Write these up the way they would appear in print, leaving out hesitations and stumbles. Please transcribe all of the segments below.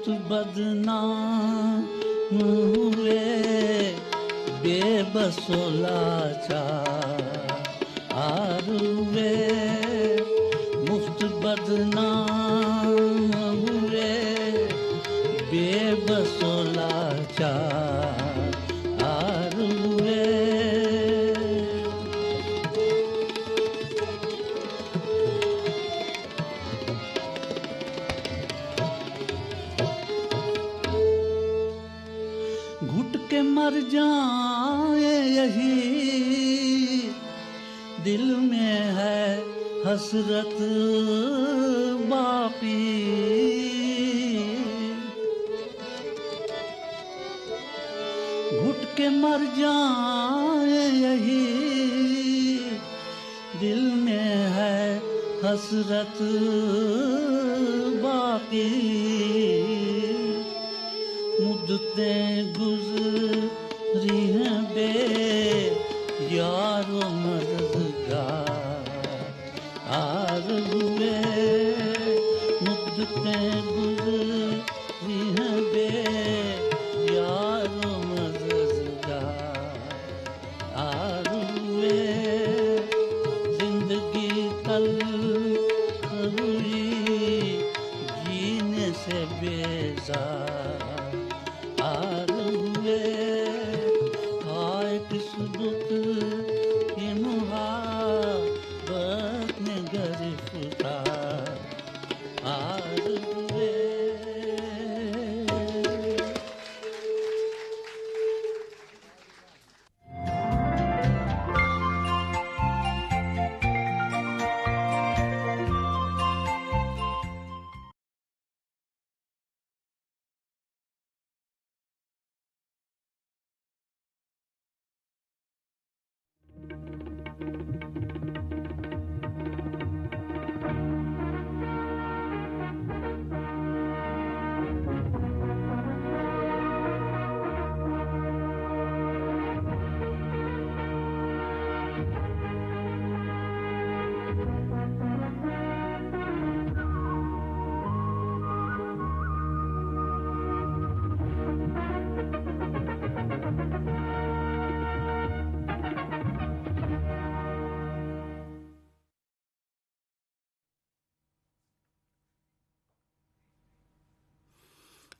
मुफ्त बदनाम हुए बेबसो लाचार हुए मुफ्त बदनाम हुए बेबसो लाचार हुए घुट के मर जाए यही दिल में है हसरत बाकी घुट के मर जाए यही दिल में है हसरत बाकी मुद्दतें गुजरी हैं बे यारो मददगार हुए मुद्दतें गुजरी हैं बे यारो मददगार हुए जिंदगी तल्ख हुई जीने से बेजार हुए हाय किस दुख की मुहाबत में गिरफ्तार हुए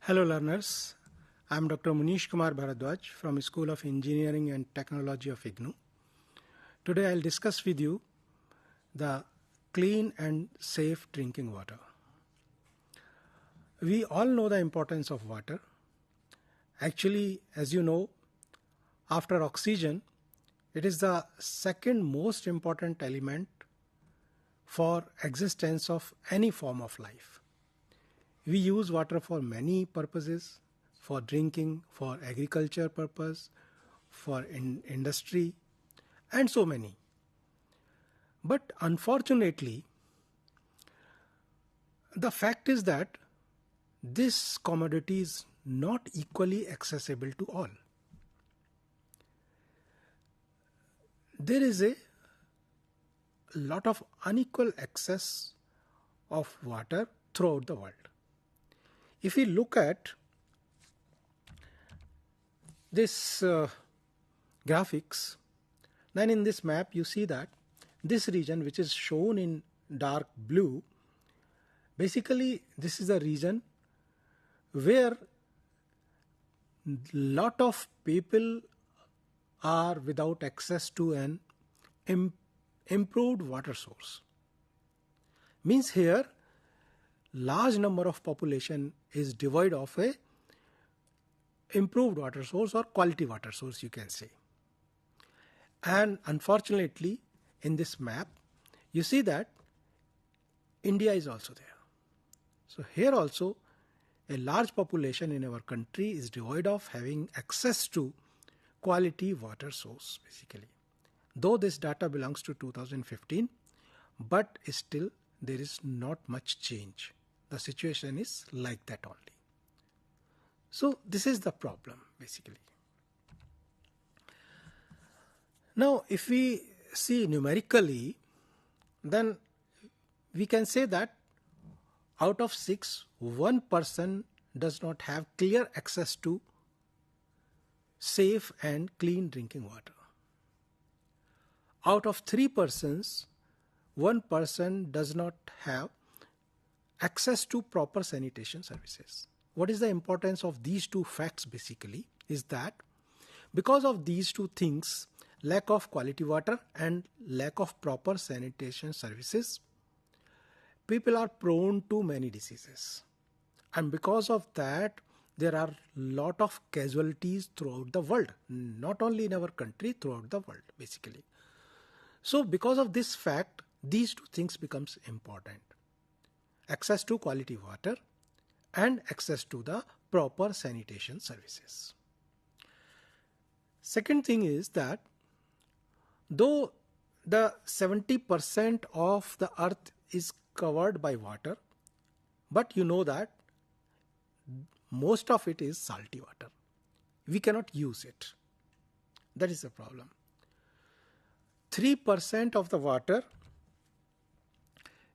Hello learners, I am Dr. Manish Kumar Bhardwaj from School of Engineering and Technology of Ignou. Today I will discuss with you the clean and safe drinking water. We all know the importance of water. Actually, as you know, after oxygen, it is the second most important element for existence of any form of life. We use water for many purposes, for drinking, for agriculture purpose, for industry, and so many. But unfortunately, the fact is that this commodity is not equally accessible to all. There is a lot of unequal access of water throughout the world. If we look at this graphics, then in this map you see that this region, which is shown in dark blue, basically this is a region where lot of people are without access to an improved water source. Means here large number of population is devoid of a improved water source or quality water source, you can say. And unfortunately, in this map, you see that India is also there. So here also a large population in our country is devoid of having access to quality water source basically. Though this data belongs to 2015, but still there is not much change. The situation is like that only. So this is the problem basically. Now if we see numerically, then we can say that out of 6, one person does not have clear access to safe and clean drinking water. Out of 3 persons, 1 person does not have access to proper sanitation services. What is the importance of these two facts basically is that because of these two things, lack of quality water and lack of proper sanitation services, people are prone to many diseases. And because of that, there are lot of casualties throughout the world, not only in our country, throughout the world basically. So because of this fact, these two things becomes important. Access to quality water and access to the proper sanitation services. Second thing is that though the 70% of the earth is covered by water, but you know that most of it is salty water. We cannot use it. That is the problem. 3% of the water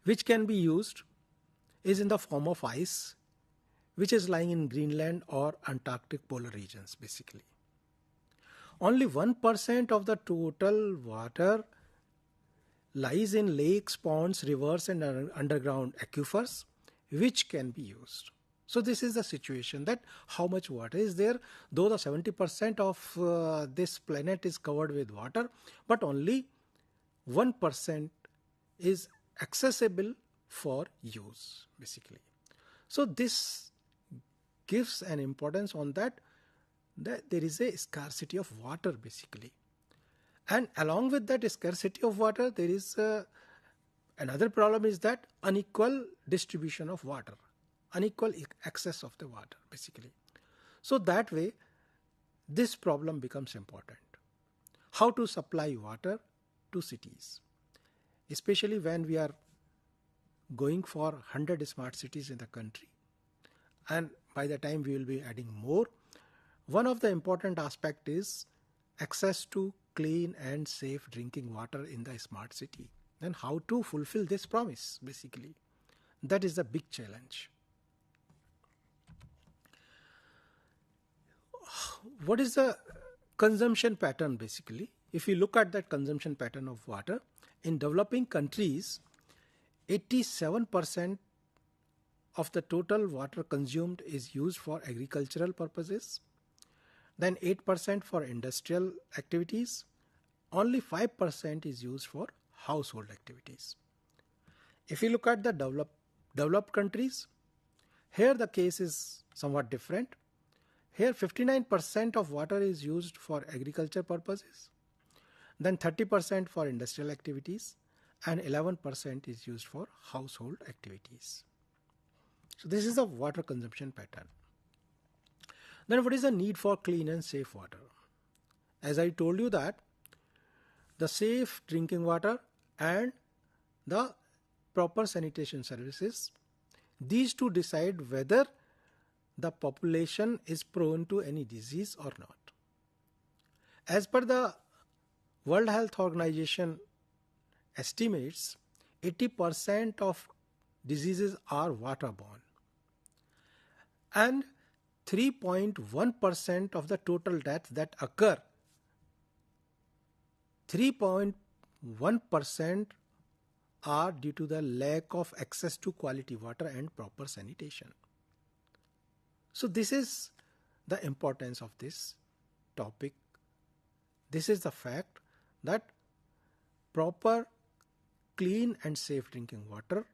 which can be used is in the form of ice, which is lying in Greenland or Antarctic polar regions basically. Only 1% of the total water lies in lakes, ponds, rivers and underground aquifers, which can be used. So this is the situation, that how much water is there, though the 70% of this planet is covered with water, but only 1% is accessible for use basically. So this gives an importance on that there is a scarcity of water basically. And along with that scarcity of water, there is another problem is that unequal distribution of water, unequal access of the water basically. So that way this problem becomes important. How to supply water to cities, especially when we are going for 100 smart cities in the country, and by the time we will be adding more. One of the important aspect is access to clean and safe drinking water in the smart city. Then how to fulfill this promise basically? That is the big challenge. What is the consumption pattern basically? If you look at that consumption pattern of water, in developing countries, 87% of the total water consumed is used for agricultural purposes, then 8% for industrial activities, only 5% is used for household activities. If you look at the developed countries, here the case is somewhat different. Here 59% of water is used for agriculture purposes, then 30% for industrial activities, and 11% is used for household activities. So this is the water consumption pattern. Then what is the need for clean and safe water? As I told you that the safe drinking water and the proper sanitation services, these two decide whether the population is prone to any disease or not. As per the World Health Organization estimates, 80% of diseases are waterborne, and 3.1% of the total deaths that occur, 3.1% are due to the lack of access to quality water and proper sanitation. So this is the importance of this topic. This is the fact that proper, clean and safe drinking water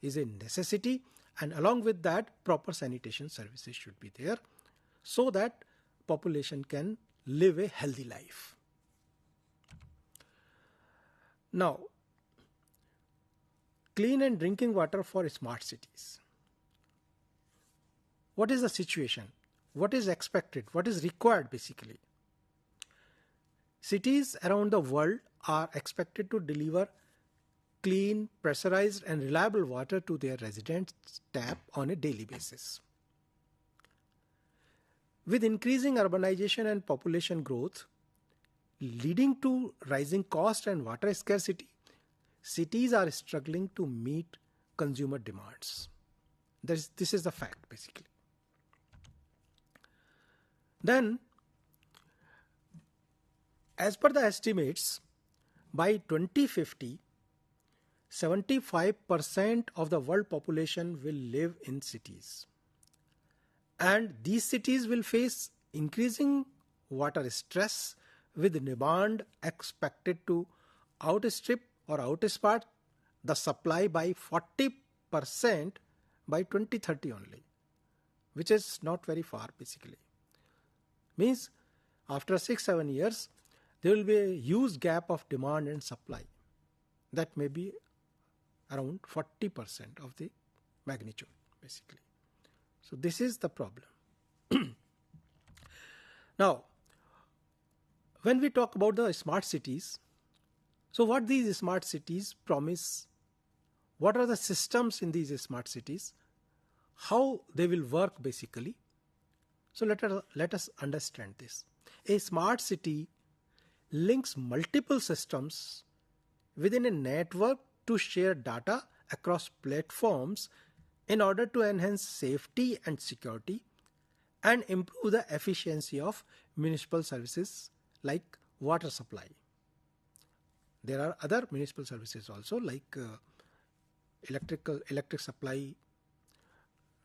is a necessity, and along with that proper sanitation services should be there so that population can live a healthy life. Now, clean and drinking water for smart cities. What is the situation? What is expected? What is required basically? Cities around the world are expected to deliver clean, pressurized and reliable water to their residents' tap on a daily basis. With increasing urbanization and population growth leading to rising cost and water scarcity, cities are struggling to meet consumer demands. This is the fact basically. Then, as per the estimates, by 2050, 75% of the world population will live in cities. And these cities will face increasing water stress with demand expected to outstrip or outspart the supply by 40% by 2030 only, which is not very far basically. Means after 6-7 years, there will be a huge gap of demand and supply. That may be around 40% of the magnitude basically. So this is the problem. Now, when we talk about the smart cities, so what these smart cities promise, what are the systems in these smart cities, how they will work basically. So let us understand this. A smart city links multiple systems within a network to share data across platforms in order to enhance safety and security and improve the efficiency of municipal services like water supply. There are other municipal services also like electric supply,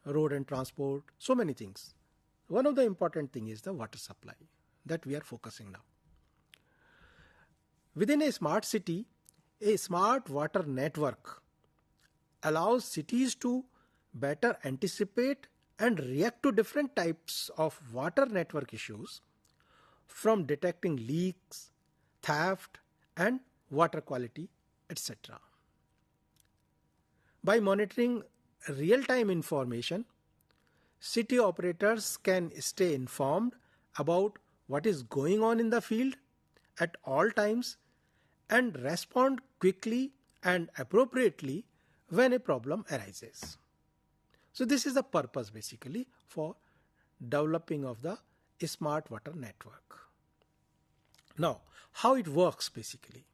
road and transport, so many things. One of the important thing is the water supply that we are focusing now. Within a smart city, a smart water network allows cities to better anticipate and react to different types of water network issues, from detecting leaks, theft, and water quality, etc. By monitoring real-time information, city operators can stay informed about what is going on in the field at all times and respond quickly and appropriately when a problem arises. So this is the purpose basically for developing of the smart water network. Now, how it works basically?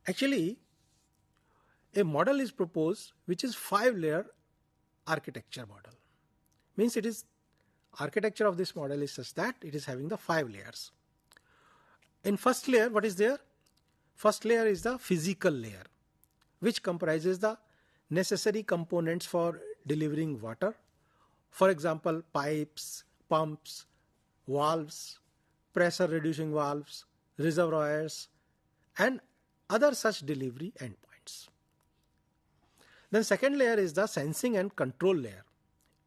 Actually, a model is proposed which is 5-layer architecture model. Means it is architecture of this model is such that it is having the 5 layers. In first layer, what is there? First layer is the physical layer, which comprises the necessary components for delivering water. For example, pipes, pumps, valves, pressure reducing valves, reservoirs, and other such delivery endpoints. Then second layer is the sensing and control layer.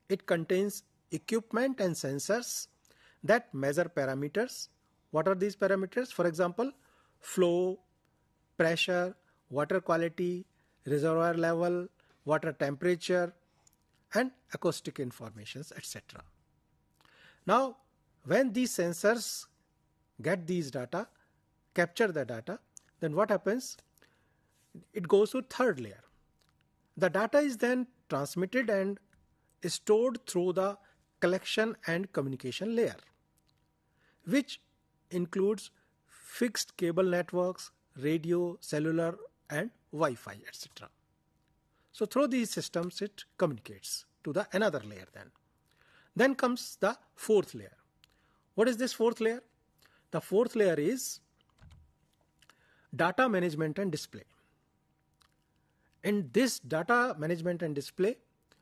It contains equipment and sensors that measure parameters. What are these parameters? For example, flow, pressure, water quality, reservoir level, water temperature, and acoustic informations, etc. Now, when these sensors get these data, capture the data, then what happens? It goes to third layer. The data is then transmitted and stored through the collection and communication layer, which includes fixed cable networks, radio, cellular, and Wi-Fi, etc. So through these systems, it communicates to the another layer then. Then comes the fourth layer. What is this fourth layer? The fourth layer is data management and display. In this data management and display,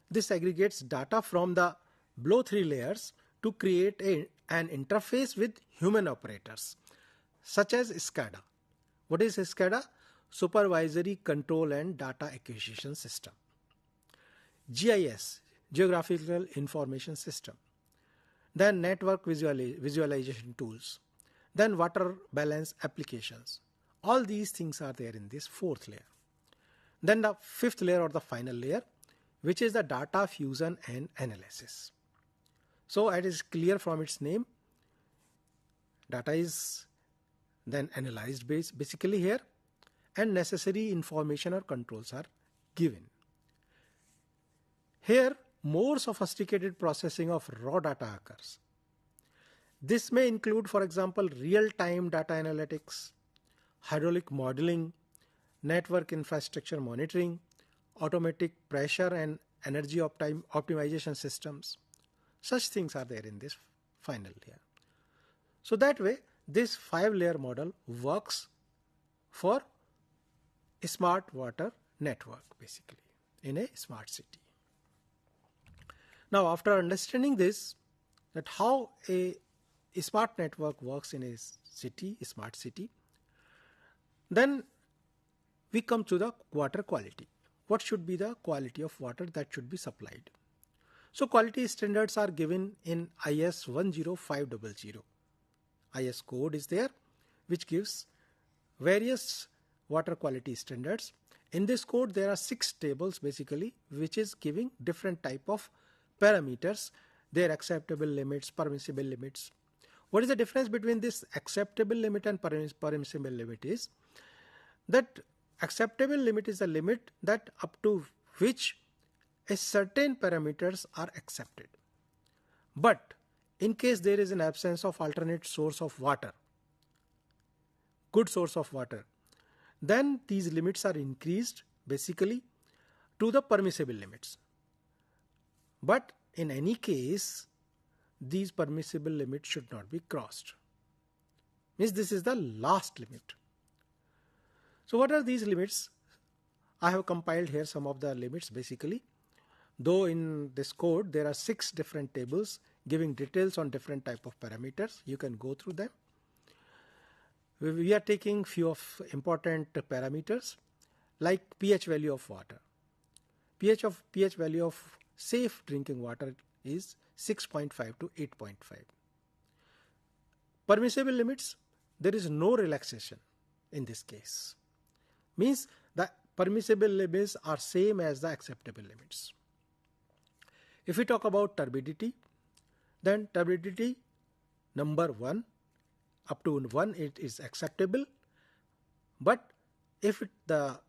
this aggregates data from the below 3 layers to create an interface with human operators, such as SCADA. What is SCADA? Supervisory Control and Data Acquisition System. GIS, Geographical Information System. Then network visualization tools. Then water balance applications. All these things are there in this fourth layer. Then the fifth layer or the final layer, which is the data fusion and analysis. So it is clear from its name, data is then analyzed basically here, and necessary information or controls are given. Here, more sophisticated processing of raw data occurs. This may include, for example, real-time data analytics, hydraulic modeling, network infrastructure monitoring, automatic pressure and energy optimization systems. Such things are there in this final layer. So that way this 5-layer model works for a smart water network basically in a smart city. Now after understanding this, that how a smart network works in a city, a smart city, then we come to the water quality. What should be the quality of water that should be supplied? So quality standards are given in IS 10500. IS code is there which gives various water quality standards. In this code there are 6 tables basically which is giving different type of parameters, their acceptable limits, permissible limits. What is the difference between this acceptable limit and permissible limit is that acceptable limit is the limit that up to which a certain parameters are accepted. But in case there is an absence of alternate source of water, good source of water, then these limits are increased basically to the permissible limits. But in any case, these permissible limits should not be crossed. Means this is the last limit. So what are these limits? I have compiled here some of the limits basically. Though in this code there are 6 different tables giving details on different type of parameters. You can go through them. We are taking few of important parameters like pH value of water. pH value of safe drinking water is 6.5 to 8.5. Permissible limits, there is no relaxation in this case. Means the permissible limits are same as the acceptable limits. If we talk about turbidity, then turbidity number 1, up to 1 it is acceptable, but if the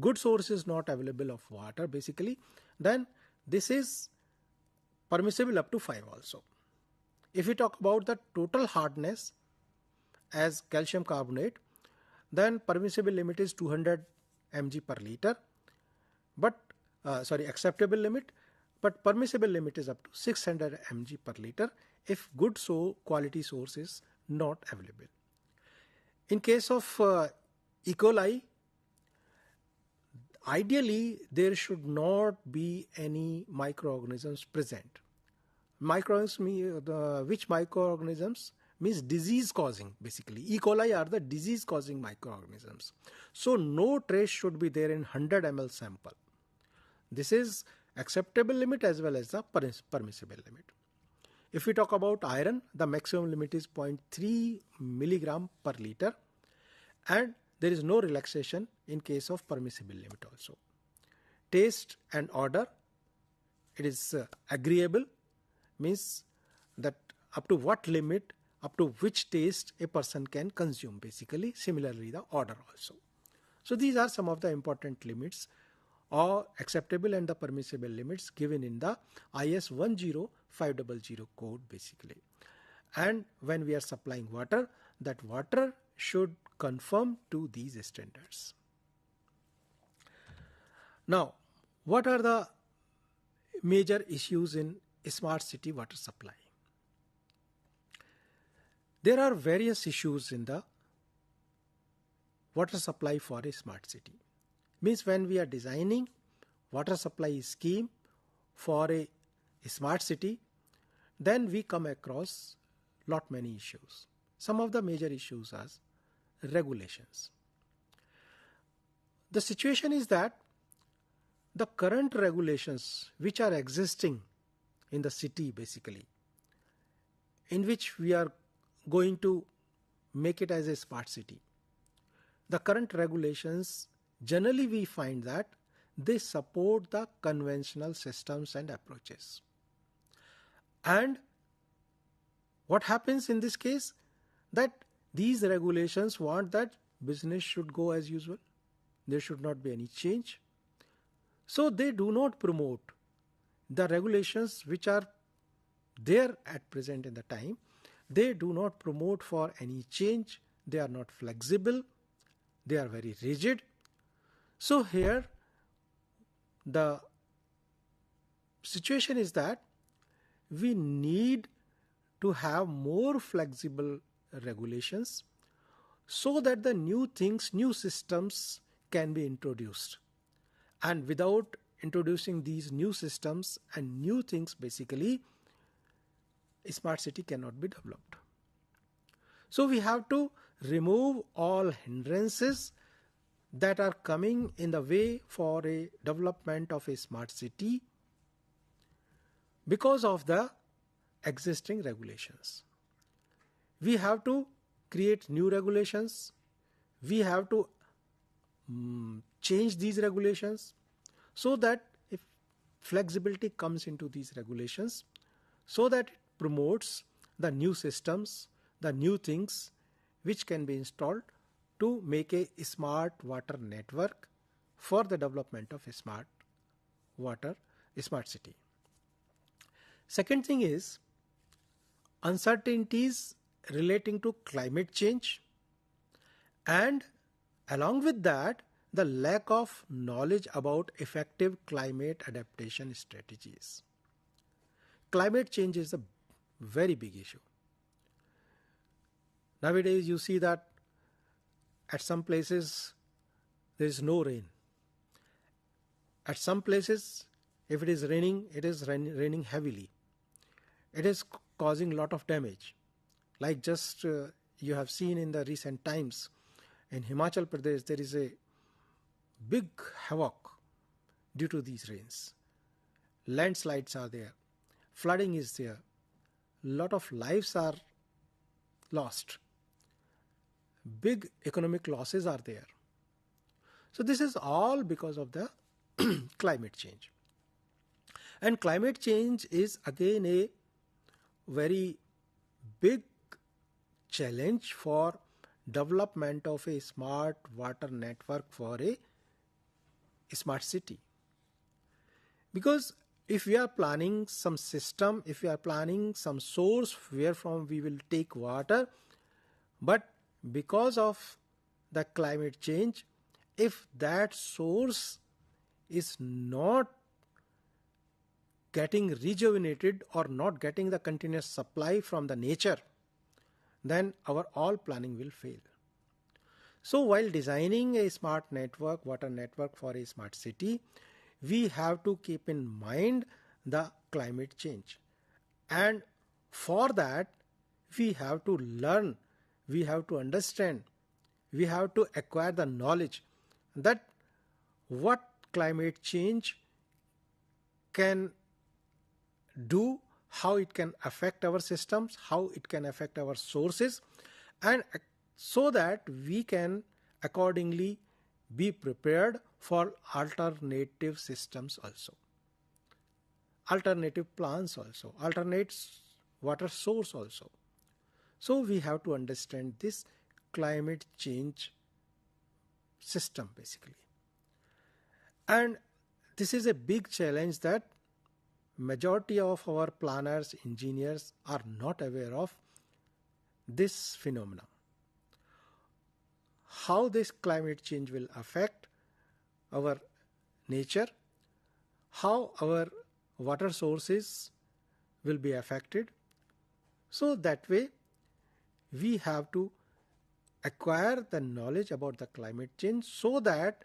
good source is not available of water basically, then this is permissible up to 5 also. If we talk about the total hardness as calcium carbonate, then permissible limit is 200 mg per liter, but acceptable limit, but permissible limit is up to 600 mg per liter if good quality source is not available. In case of E. coli, ideally there should not be any microorganisms present. Which microorganisms? Means disease causing basically. E. coli are the disease causing microorganisms. So no trace should be there in 100 ml sample. This is acceptable limit as well as the permissible limit. If we talk about iron, the maximum limit is 0.3 milligram per liter, and there is no relaxation in case of permissible limit also. Taste and odor, it is agreeable, means that up to what limit, up to which taste a person can consume basically. Similarly the odor also. So these are some of the important limits or acceptable and the permissible limits given in the IS 10500 code basically. And when we are supplying water, that water should conform to these standards. Now, what are the major issues in a smart city water supply? There are various issues in the water supply for a smart city. Means when we are designing water supply scheme for a smart city, then we come across lot many issues. Some of the major issues are regulations. The situation is that the current regulations which are existing in the city basically, in which we are going to make it as a smart city, the current regulations generally we find that they support the conventional systems and approaches. And what happens in this case? That these regulations want that business should go as usual. There should not be any change. So they do not promote the regulations which are there at present in the time. They do not promote for any change. They are not flexible. They are very rigid. So here the situation is that we need to have more flexible regulations so that the new things, new systems can be introduced. And without introducing these new systems and new things, basically, a smart city cannot be developed. So we have to remove all hindrances that are coming in the way for a development of a smart city because of the existing regulations. We have to create new regulations. We have to change these regulations so that if flexibility comes into these regulations, so that it promotes the new systems, the new things which can be installed to make a smart water network for the development of a smart city. Second thing is uncertainties relating to climate change, and along with that, the lack of knowledge about effective climate adaptation strategies. Climate change is a very big issue. Nowadays, you see that at some places there is no rain. At some places, if it is raining, it is raining heavily. It is causing a lot of damage. Like just you have seen in the recent times, in Himachal Pradesh, there is a big havoc due to these rains. Landslides are there. Flooding is there. A lot of lives are lost. Big economic losses are there. So this is all because of the climate change. And climate change is again a very big challenge for development of a smart water network for a smart city. Because if we are planning some system, if we are planning some source where from we will take water, but because of the climate change, if that source is not getting rejuvenated or not getting the continuous supply from the nature, then our all planning will fail. So while designing a smart network, water network for a smart city, we have to keep in mind the climate change. And for that, we have to learn, we have to understand, we have to acquire the knowledge that what climate change can do, how it can affect our systems, how it can affect our sources, and so that we can accordingly be prepared for alternative systems also, alternative plans also, alternate water source also. So we have to understand this climate change system basically. And this is a big challenge that majority of our planners, engineers are not aware of this phenomenon. How this climate change will affect our nature, how our water sources will be affected. So that way we have to acquire the knowledge about the climate change so that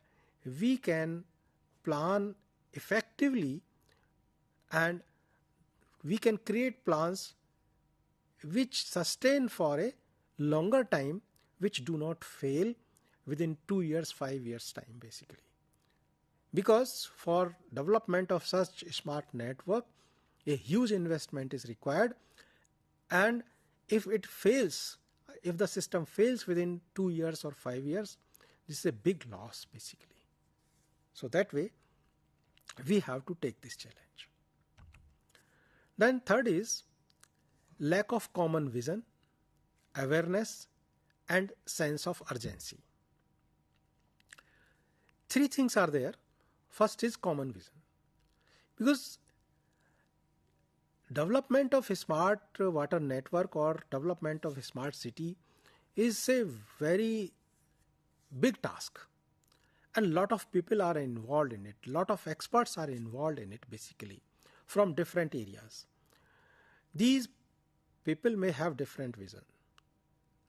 we can plan effectively and we can create plans which sustain for a longer time, which do not fail within 2 years, 5 years time basically. Because for development of such smart network, a huge investment is required, and if it fails, if the system fails within 2 years or 5 years, this is a big loss basically. So that way we have to take this challenge. Then third is lack of common vision, awareness, and sense of urgency. Three things are there. First is common vision. Because development of a smart water network or development of a smart city is a very big task. And a lot of people are involved in it. A lot of experts are involved in it basically from different areas. These people may have different vision.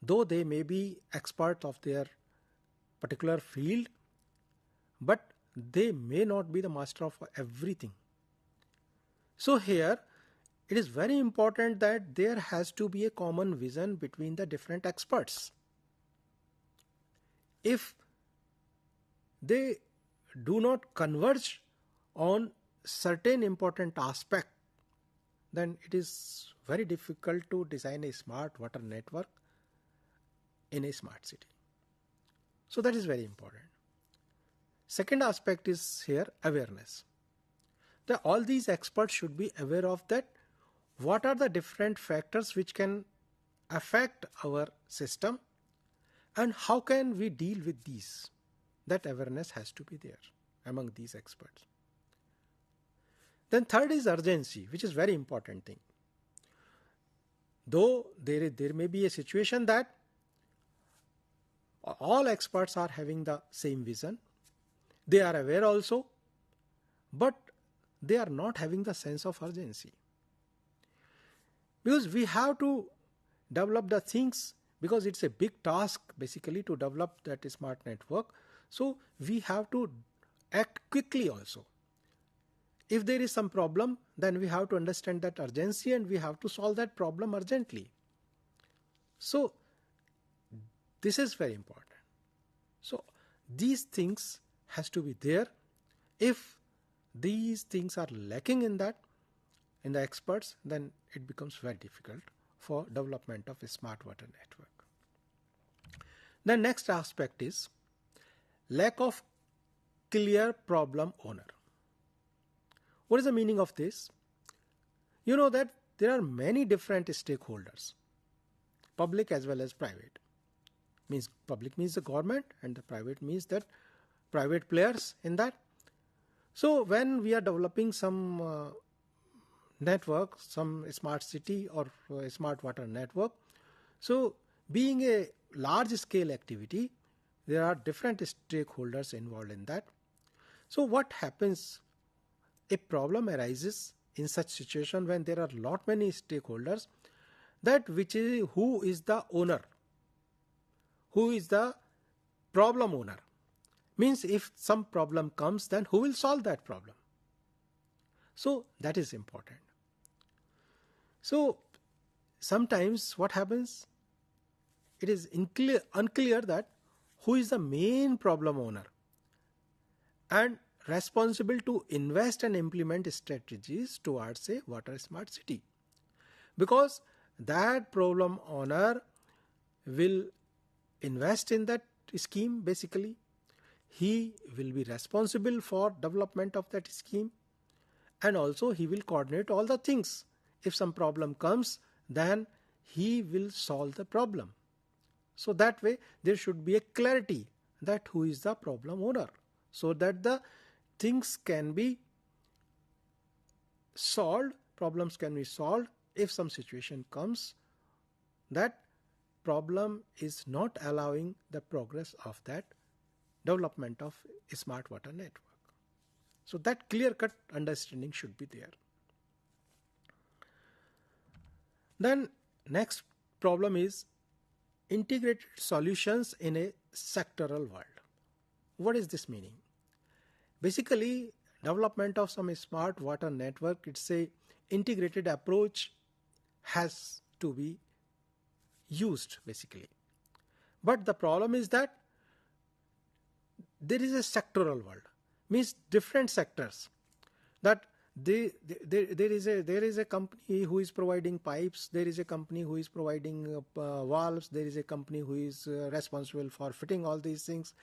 Though they may be expert of their particular field, but they may not be the master of everything. So here, it is very important that there has to be a common vision between the different experts. If they do not converge on certain important aspect, then it is very difficult to design a smart water network in a smart city. So that is very important. Second aspect is here awareness. All these experts should be aware of that what are the different factors which can affect our system and how can we deal with these. That awareness has to be there among these experts. Then third is urgency, which is very important thing. Though there may be a situation that all experts are having the same vision, they are aware also, but they are not having the sense of urgency. Because we have to develop the things, because it's a big task basically to develop that smart network. So we have to act quickly also. If there is some problem, then we have to understand that urgency and we have to solve that problem urgently. So this is very important. So these things has to be there. If these things are lacking in the experts, then it becomes very difficult for development of a smart water network. The next aspect is lack of clear problem owner. What is the meaning of this? You know that there are many different stakeholders, public as well as private. Means public means the government and the private means that private players in that. So when we are developing some network, some smart city or a smart water network, so being a large scale activity, there are different stakeholders involved in that. So what happens? A problem arises in such situation when there are lot many stakeholders, that who is the owner, who is the problem owner. Means if some problem comes, then who will solve that problem? So that is important. So sometimes what happens, it is unclear that who is the main problem owner and responsible to invest and implement strategies towards a water smart city. Because that problem owner will invest in that scheme basically. He will be responsible for development of that scheme, and also he will coordinate all the things. If some problem comes, then he will solve the problem. So that way there should be a clarity that who is the problem owner, so that the things can be solved, problems can be solved. If some situation comes, that problem is not allowing the progress of that development of a smart water network. So that clear-cut understanding should be there. Then next problem is integrated solutions in a sectoral world. What is this meaning? Basically, development of some smart water network, it's a integrated approach has to be used basically. But the problem is that there is a sectoral world, means different sectors, that there is a company who is providing pipes, there is a company who is providing valves, there is a company who is responsible for fitting all these things,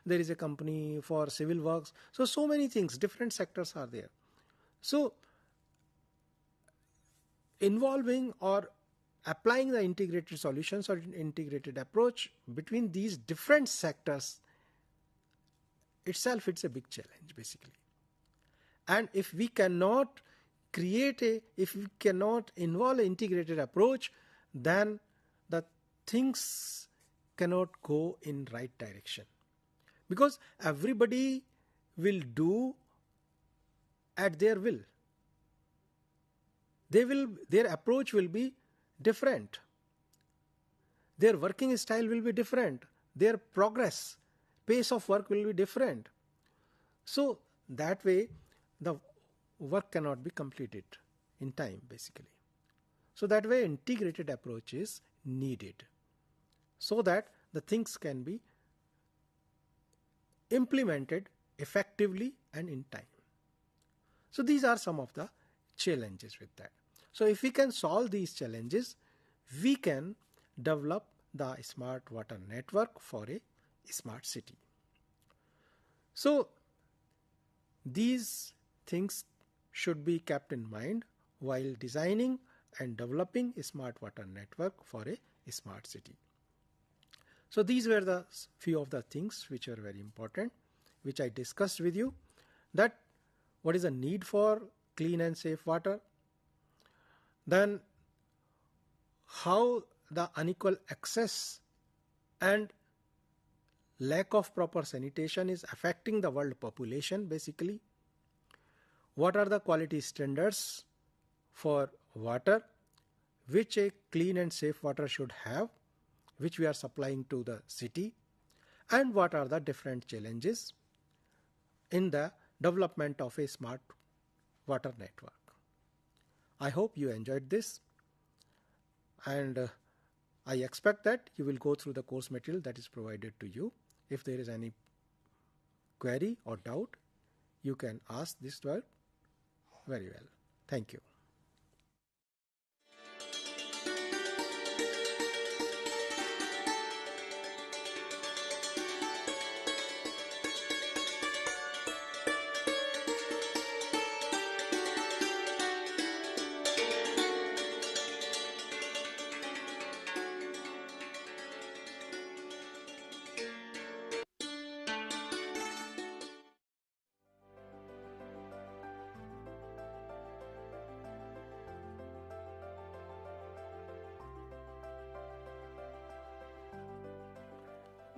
there is a company for civil works. So many things, different sectors are there. So involving or applying the integrated solutions or integrated approach between these different sectors itself, it's a big challenge basically. And if we cannot if we cannot involve an integrated approach, then the things cannot go in right direction. Because everybody will do at their will. Their approach will be different. Their working style will be different. Their progress, pace of work will be different. So that way the work cannot be completed in time basically. So that way integrated approach is needed so that the things can be implemented effectively and in time. So these are some of the challenges with that. So if we can solve these challenges, we can develop the smart water network for a smart city. So these things should be kept in mind while designing and developing a smart water network for a smart city. So these were the few of the things which are very important, which I discussed with you. That what is the need for clean and safe water, then how the unequal access and lack of proper sanitation is affecting the world population basically, what are the quality standards for water which a clean and safe water should have, which we are supplying to the city, and what are the different challenges in the development of a smart water network. I hope you enjoyed this, and I expect that you will go through the course material that is provided to you. If there is any query or doubt, you can ask this very well. Thank you.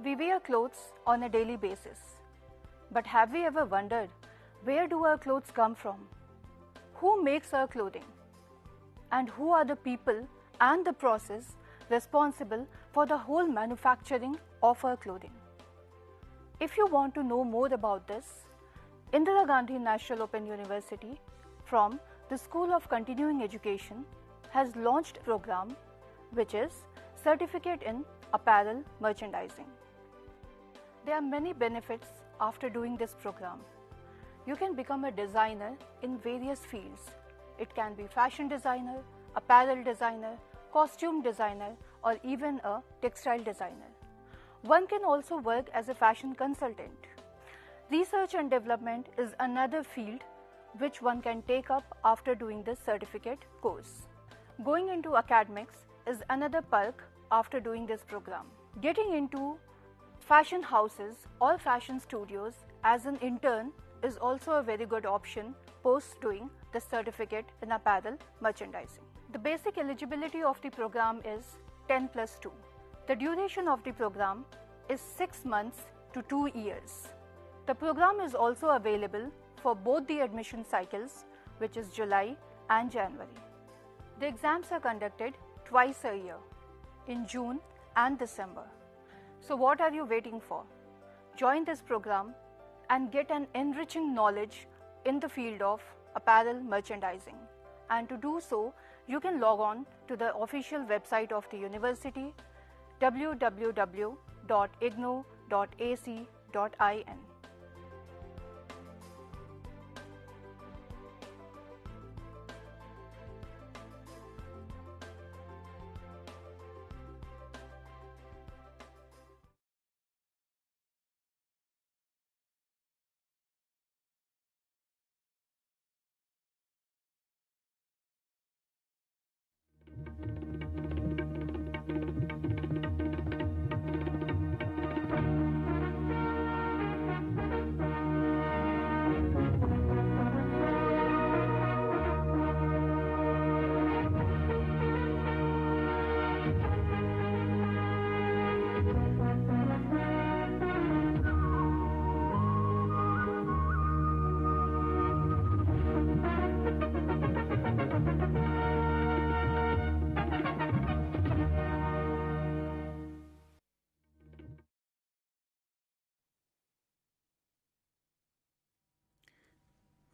We wear clothes on a daily basis. But have we ever wondered, where do our clothes come from? Who makes our clothing? And who are the people and the process responsible for the whole manufacturing of our clothing? If you want to know more about this, Indira Gandhi National Open University from the School of Continuing Education has launched a program which is Certificate in Apparel Merchandising. There are many benefits after doing this program. You can become a designer in various fields. It can be fashion designer, apparel designer, costume designer, or even a textile designer. One can also work as a fashion consultant. Research and development is another field which one can take up after doing this certificate course. Going into academics is another perk after doing this program. Getting into fashion houses or fashion studios as an intern is also a very good option post doing the certificate in apparel merchandising. The basic eligibility of the program is 10+2. The duration of the program is 6 months to 2 years. The program is also available for both the admission cycles, which is July and January. The exams are conducted twice a year, in June and December. So what are you waiting for? Join this program and get an enriching knowledge in the field of apparel merchandising. And to do so, you can log on to the official website of the university, www.ignou.ac.in.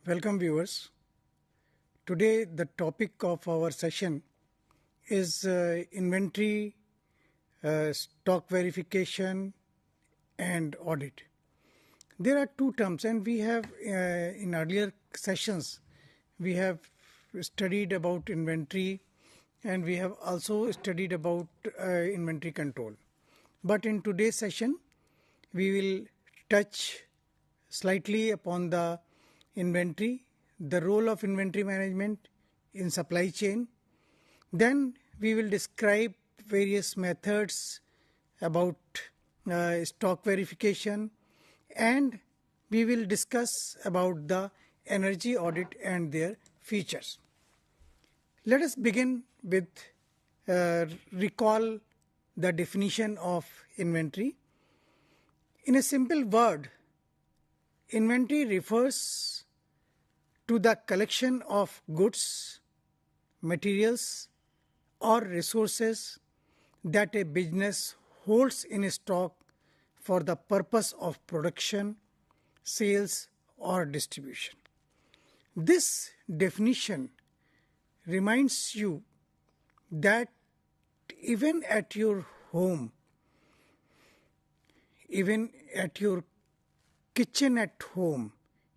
Welcome viewers. Today the topic of our session is inventory, stock verification and audit. There are two terms, and we have in earlier sessions we have studied about inventory and we have also studied about inventory control. But in today's session we will touch slightly upon the inventory, the role of inventory management in supply chain. Then we will describe various methods about stock verification, and we will discuss about the energy audit and their features. Let us begin with recall the definition of inventory. In a simple word, inventory refers to the collection of goods, materials or resources that a business holds in stock for the purpose of production, sales or distribution. This definition reminds you that even at your home, even at your kitchen at home,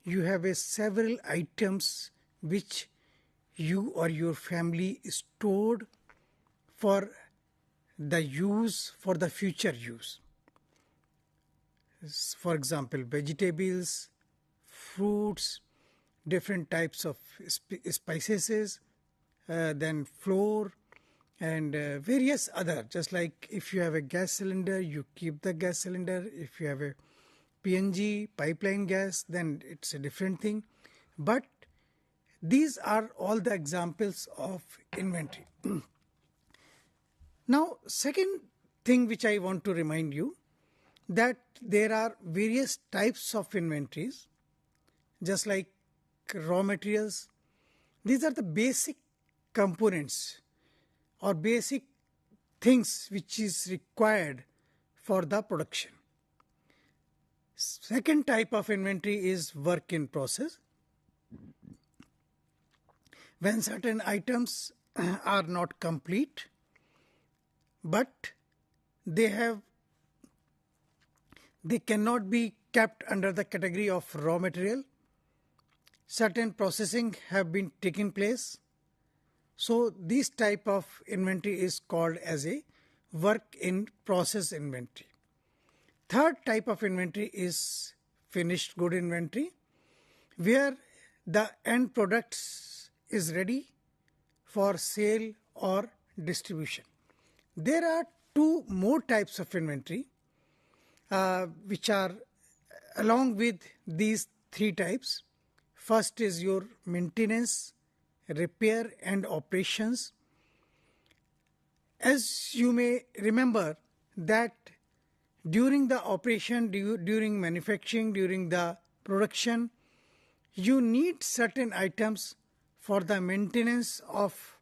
you have several items which you or your family stored for the use, for the future use. For example, vegetables, fruits, different types of spices, then flour and various other. Just like if you have a gas cylinder, you keep the gas cylinder. If you have a PNG, pipeline gas, then it's a different thing. But these are all the examples of inventory. Now, second thing which I want to remind you, that there are various types of inventories, just like raw materials. These are the basic components or basic things which is required for the production. Second type of inventory is work in process. When certain items are not complete, but they cannot be kept under the category of raw material. Certain processing have been taken place. So this type of inventory is called as a work in process inventory. Third type of inventory is finished good inventory, where the end product is ready for sale or distribution. There are two more types of inventory which are along with these three types. First is your maintenance, repair and operations. As you may remember that during the operation, during manufacturing, during the production, you need certain items for the maintenance of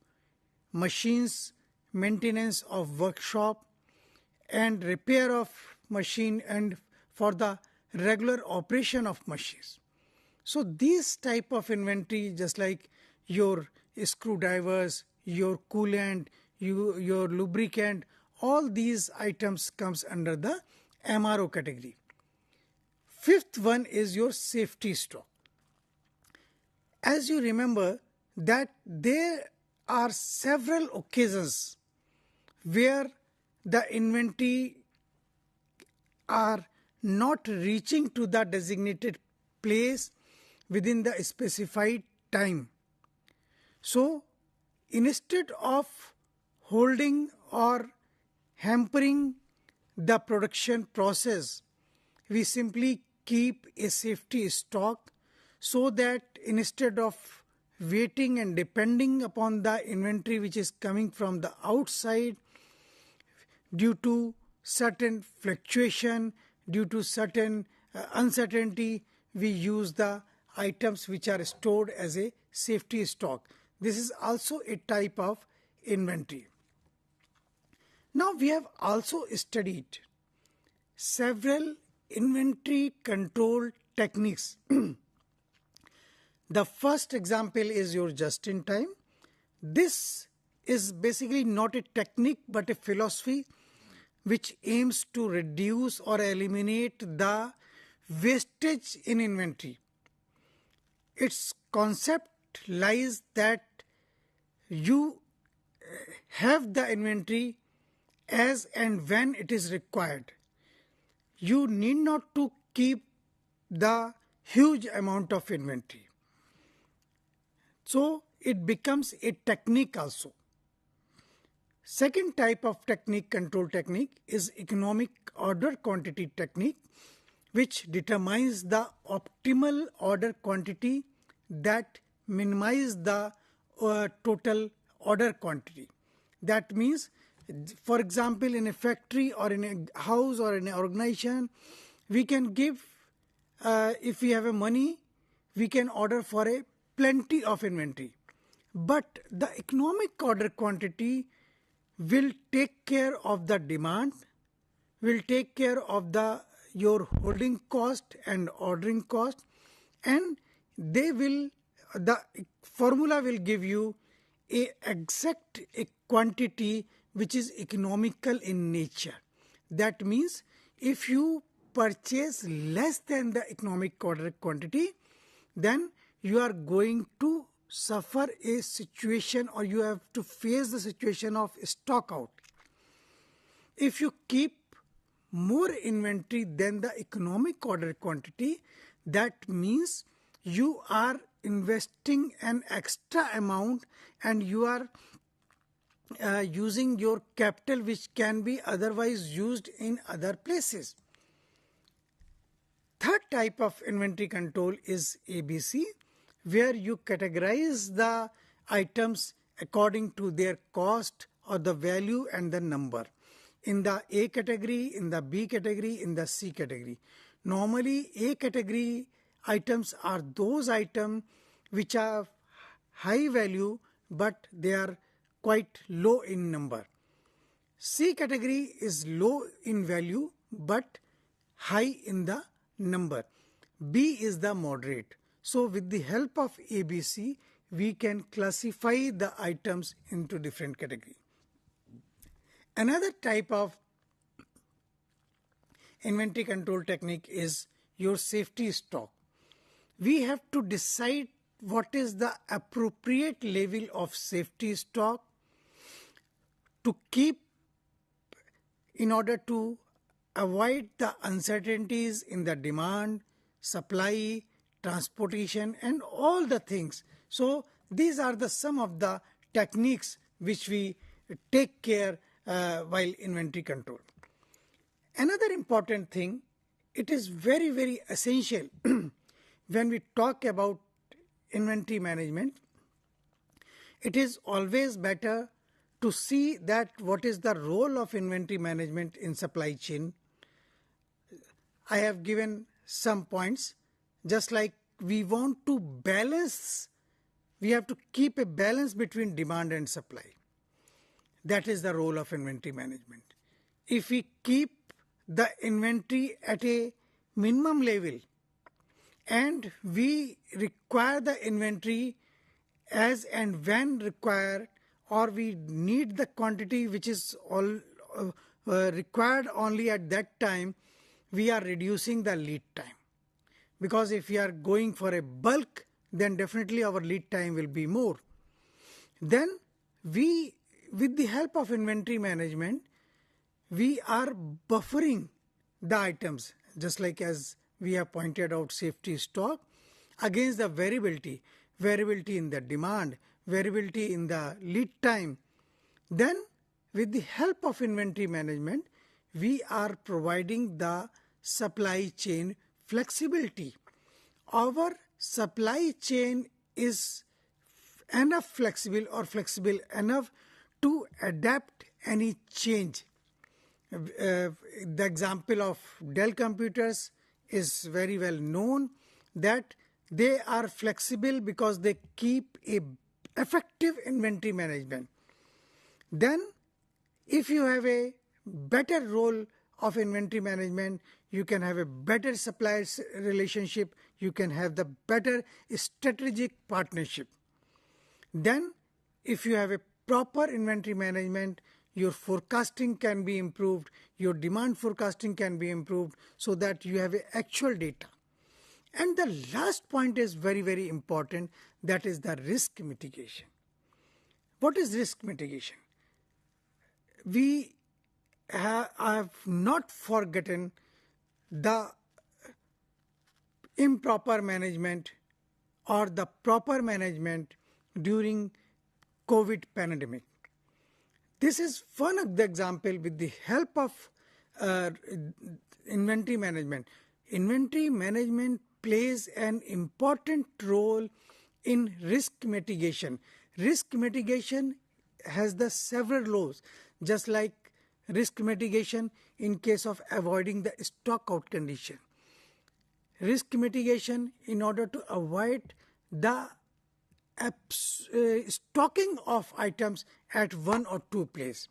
machines, maintenance of workshop and repair of machine and for the regular operation of machines. So these type of inventory, just like your screwdrivers, your coolant, your lubricant, all these items comes under the MRO category. Fifth one is your safety stock. As you remember that there are several occasions where the inventory are not reaching to the designated place within the specified time. So instead of holding or hampering the production process, we simply keep a safety stock so that instead of waiting and depending upon the inventory which is coming from the outside due to certain fluctuation, due to certain uncertainty, we use the items which are stored as a safety stock. This is also a type of inventory. Now we have also studied several inventory control techniques. The first example is your just-in-time. This is basically not a technique but a philosophy which aims to reduce or eliminate the wastage in inventory. Its concept lies that you have the inventory as and when it is required. You need not to keep the huge amount of inventory. So it becomes a technique also. Second type of technique, control technique, is economic order quantity technique, which determines the optimal order quantity that minimize the total order quantity. That means, for example, in a factory or in a house or in an organization, we can give, if we have a money, we can order for a plenty of inventory. But the economic order quantity will take care of the demand, will take care of your holding cost and ordering cost, and the formula will give you a exact quantity which is economical in nature. That means if you purchase less than the economic order quantity, then you are going to suffer a situation, or you have to face the situation of stock out. If you keep more inventory than the economic order quantity, that means you are investing an extra amount and you are using your capital which can be otherwise used in other places. Third type of inventory control is ABC, where you categorize the items according to their cost or the value and the number. In the A category, in the B category, in the C category. Normally, A category items are those items which are high value but they are quite low in number. C category is low in value but high in the number. B is the moderate. So with the help of ABC, we can classify the items into different categories. Another type of inventory control technique is your safety stock. We have to decide what is the appropriate level of safety stock to keep in order to avoid the uncertainties in the demand, supply, transportation and all the things. So these are some of the techniques which we take care while inventory control. Another important thing, it is very, very essential when we talk about inventory management. It is always better to see that what is the role of inventory management in supply chain. I have given some points. Just like we want to balance, we have to keep a balance between demand and supply. That is the role of inventory management. If we keep the inventory at a minimum level and we require the inventory as and when required, or we need the quantity which is all required only at that time, we are reducing the lead time. Because if we are going for a bulk, then definitely our lead time will be more. Then we, with the help of inventory management, we are buffering the items, just like as we have pointed out safety stock, against the variability in the demand, variability in the lead time. Then with the help of inventory management, we are providing the supply chain flexibility. Our supply chain is enough flexible or flexible enough to adapt any change. The example of Dell computers is very well known, that they are flexible because they keep a effective inventory management. Then if you have a better role of inventory management, you can have a better supplier relationship, you can have the better strategic partnership. Then if you have a proper inventory management, your forecasting can be improved, your demand forecasting can be improved, so that you have actual data. And the last point is very, very important, that is the risk mitigation. What is risk mitigation? We have not forgotten the improper management or the proper management during COVID pandemic. This is one of the example with the help of inventory management. Inventory management plays an important role in risk mitigation. Risk mitigation has the several roles, just like risk mitigation in case of avoiding the stock out condition. Risk mitigation in order to avoid the stocking of items at one or two places.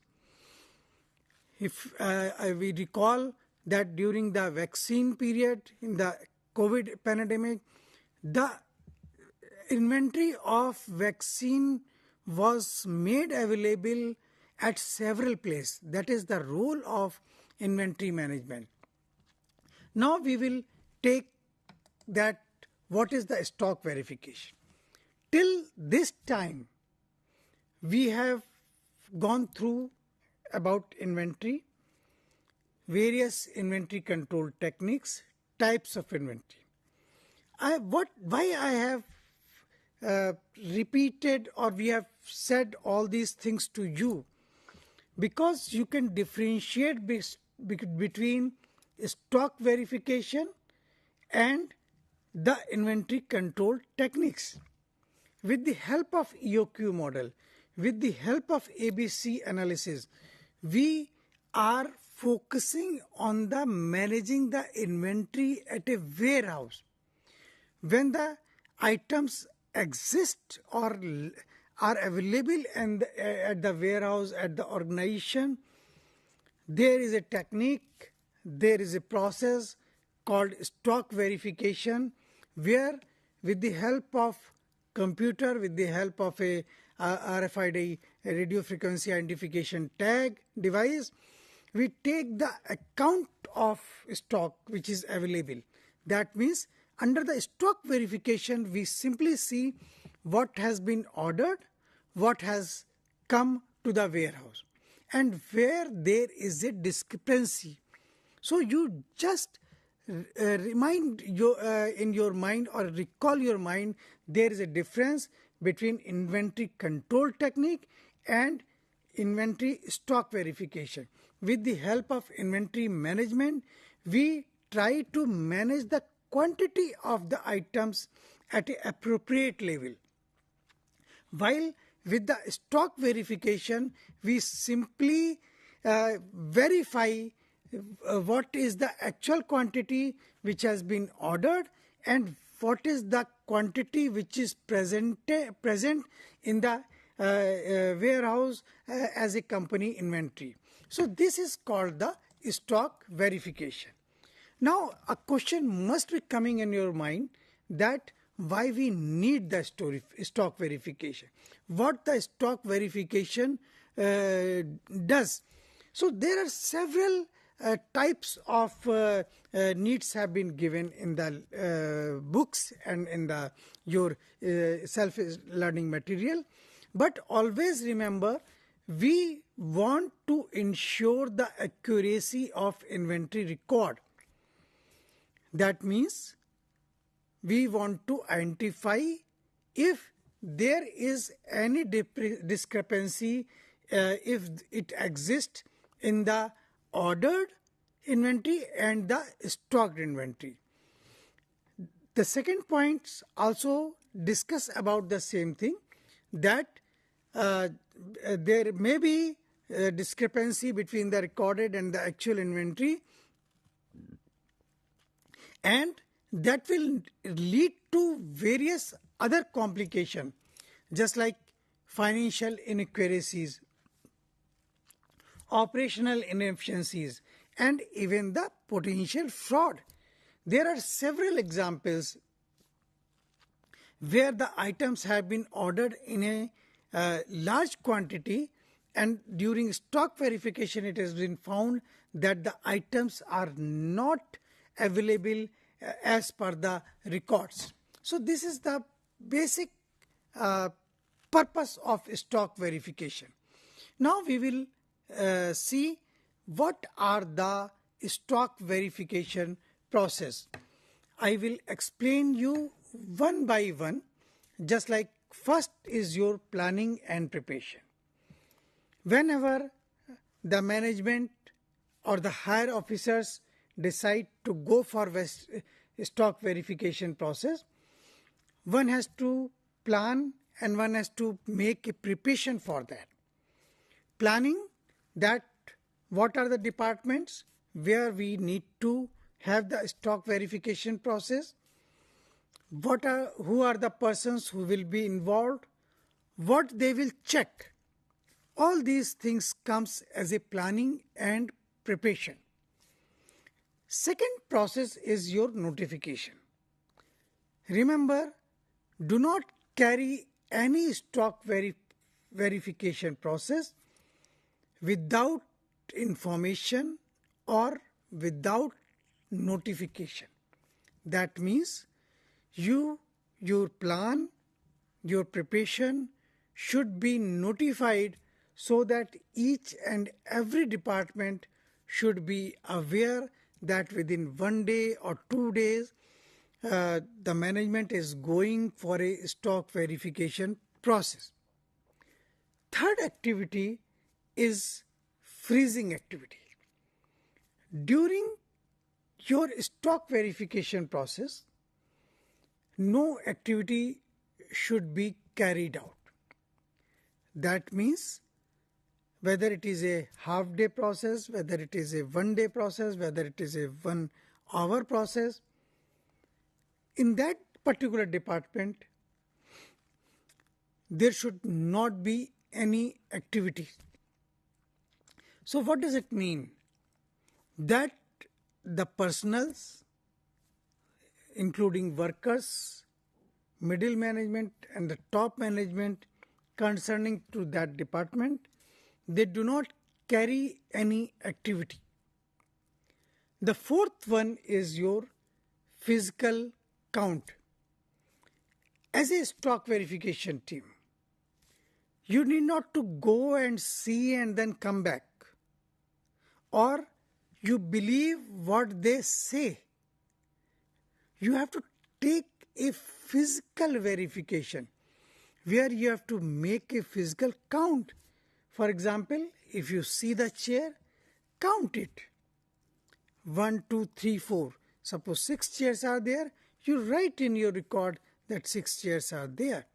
If we recall that during the vaccine period in the COVID pandemic, the inventory of vaccine was made available at several places. That is the role of inventory management. Now we will take that what is the stock verification. Till this time, we have gone through about inventory, various inventory control techniques, types of inventory. Why I have repeated or we have said all these things to you? Because you can differentiate between stock verification and the inventory control techniques. With the help of EOQ model, with the help of ABC analysis, we are focusing on the managing the inventory at a warehouse. When the items exist or are available at the warehouse, at the organization, there is a technique, there is a process called stock verification, where with the help of computer, with the help of a RFID, a radio frequency identification tag device, we take the account of stock which is available. That means under the stock verification, we simply see what has been ordered, what has come to the warehouse, and where there is a discrepancy. So you just remind in your mind or recall your mind, there is a difference between inventory control technique and inventory stock verification. With the help of inventory management, we try to manage the quantity of the items at an appropriate level. While with the stock verification, we simply verify what is the actual quantity which has been ordered and what is the quantity which is present in the warehouse as a company inventory. So this is called the stock verification. Now a question must be coming in your mind that why we need the stock verification, what the stock verification does. So there are several types of needs have been given in the books and in your self-learning material. But always remember, we want to ensure the accuracy of inventory record. That means we want to identify if there is any discrepancy, if it exists in the ordered inventory and the stocked inventory. The second point also discuss about the same thing, that there may be a discrepancy between the recorded and the actual inventory, and that will lead to various other complications, just like financial inaccuracies, operational inefficiencies, and even the potential fraud. There are several examples where the items have been ordered in a large quantity, and during stock verification it has been found that the items are not available as per the records. So this is the basic purpose of stock verification. Now we will see what are the stock verification process. I will explain you one by one, just like first is your planning and preparation. Whenever the management or the higher officers decide to go for stock verification process, one has to plan and one has to make a preparation for that. Planning, that what are the departments where we need to have the stock verification process, who are the persons who will be involved, what they will check. All these things comes as a planning and preparation. Second process is your notification. Remember, do not carry any stock verification process without information or without notification. That means your plan, your preparation should be notified so that each and every department should be aware that within 1 day or 2 days the management is going for a stock verification process. Third activity is freezing activity. During your stock verification process, no activity should be carried out. That means whether it is a half-day process, whether it is a 1 day process, whether it is a 1 hour process, in that particular department, there should not be any activity. So what does it mean? That the personals, including workers, middle management and the top management concerning to that department, they do not carry any activity. The fourth one is your physical count. As a stock verification team, you need not to go and see and then come back, or you believe what they say. You have to take a physical verification where you have to make a physical count. For example, if you see the chair, count it. 1, 2, 3, 4. Suppose 6 chairs are there, you write in your record that 6 chairs are there.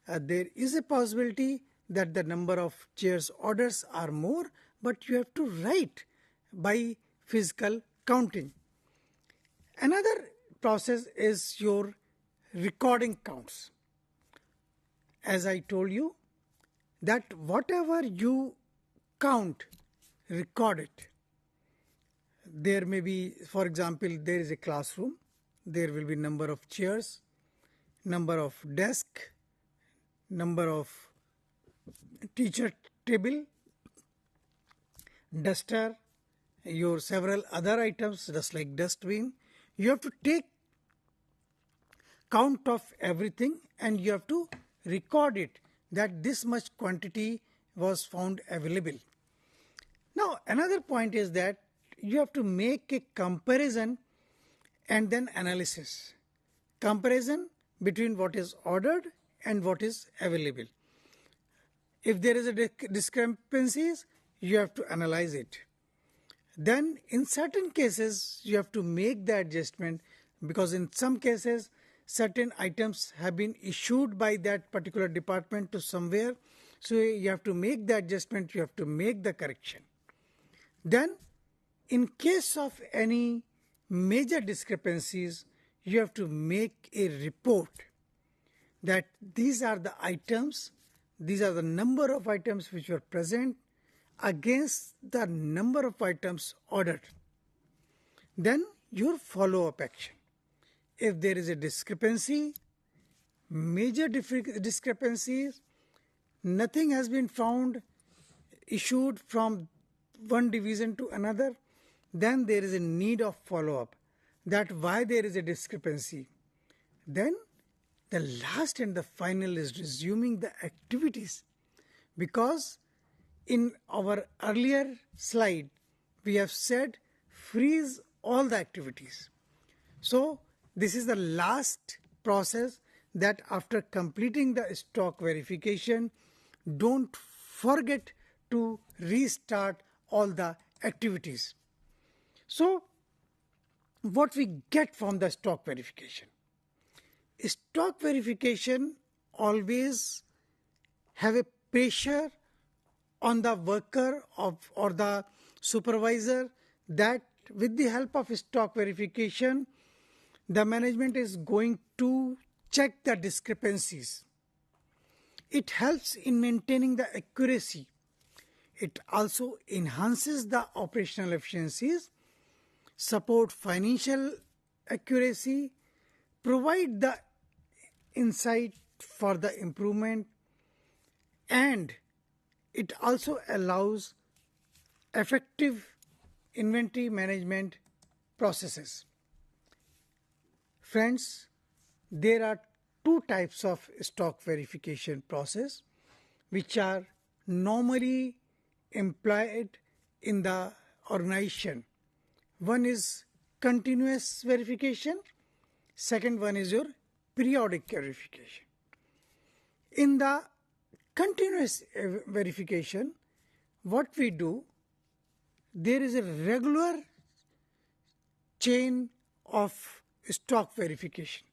There is a possibility that the number of chairs orders are more, but you have to write by physical counting. Another process is your recording counts. As I told you, that whatever you count, record it. There may be, for example, there is a classroom, there will be number of chairs, number of desk, number of teacher table, duster, your several other items just like dustbin. You have to take count of everything and you have to record it that this much quantity was found available. Now another point is that you have to make a comparison and then analysis. Comparison between what is ordered and what is available. If there is a discrepancies, you have to analyze it. Then in certain cases you have to make the adjustment, because in some cases certain items have been issued by that particular department to somewhere, so you have to make the adjustment, you have to make the correction. Then in case of any major discrepancies, you have to make a report that these are the items, these are the number of items which were present against the number of items ordered. Then your follow-up action. If there is a discrepancy, major discrepancies, nothing has been found issued from one division to another, then there is a need of follow-up, that why there is a discrepancy. Then the last and the final is resuming the activities, because in our earlier slide we have said freeze all the activities. So this is the last process, that after completing the stock verification, don't forget to restart all the activities. So what we get from the stock verification? Stock verification always have a pressure on the worker or the supervisor, that with the help of stock verification, the management is going to check the discrepancies. It helps in maintaining the accuracy. It also enhances the operational efficiencies, support financial accuracy, provide the insight for the improvement, and it also allows effective inventory management processes. Friends, there are two types of stock verification process which are normally employed in the organization. One is continuous verification, second one is your periodic verification. In the continuous verification, what we do, there is a regular chain of stock verification.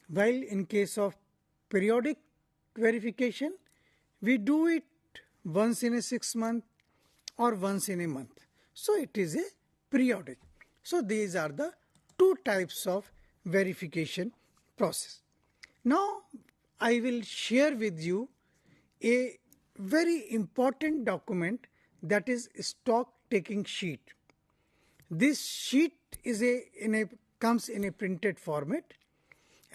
While in case of periodic verification, we do it once in a 6 month or once in a month. So it is a periodic. So these are the two types of verification process. Now I will share with you a very important document, that is stock taking sheet. This sheet is comes in a printed format,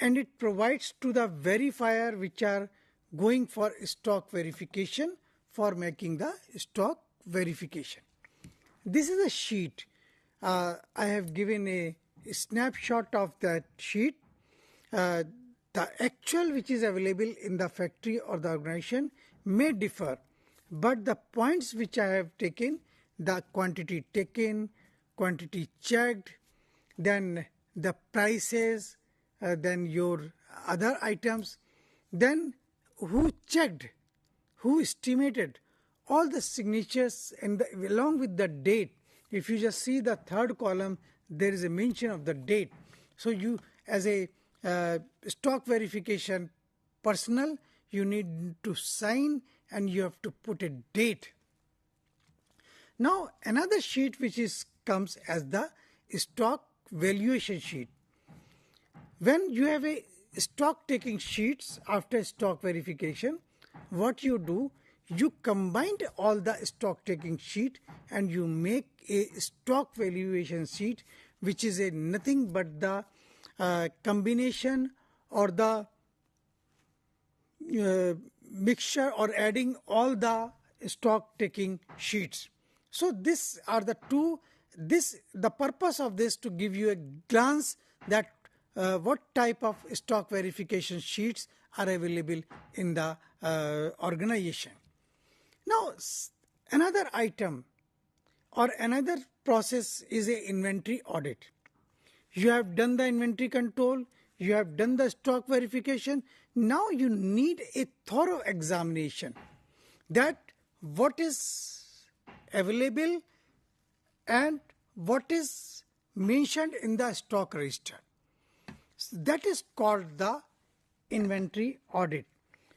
and it provides to the verifier which are going for stock verification for making the stock verification. This is a sheet. I have given a snapshot of that sheet. The actual which is available in the factory or the organization may differ, but the points which I have taken, the quantity taken, quantity checked, then the prices, then your other items, then who checked, who estimated, all the signatures, and along with the date. If you just see the third column, there is a mention of the date. So you, as a stock verification personnel, you need to sign and you have to put a date. Now another sheet which comes as the stock valuation sheet. When you have a stock taking sheets after stock verification, what you do, you combine all the stock taking sheet and you make a stock valuation sheet, which is nothing but the combination or the mixture or adding all the stock taking sheets. So these are the two. The purpose of this to give you a glance that what type of stock verification sheets are available in the organization. Now another item or another process is a inventory audit. You have done the inventory control, you have done the stock verification. Now you need a thorough examination that what is available and what is mentioned in the stock register. That is called the inventory audit.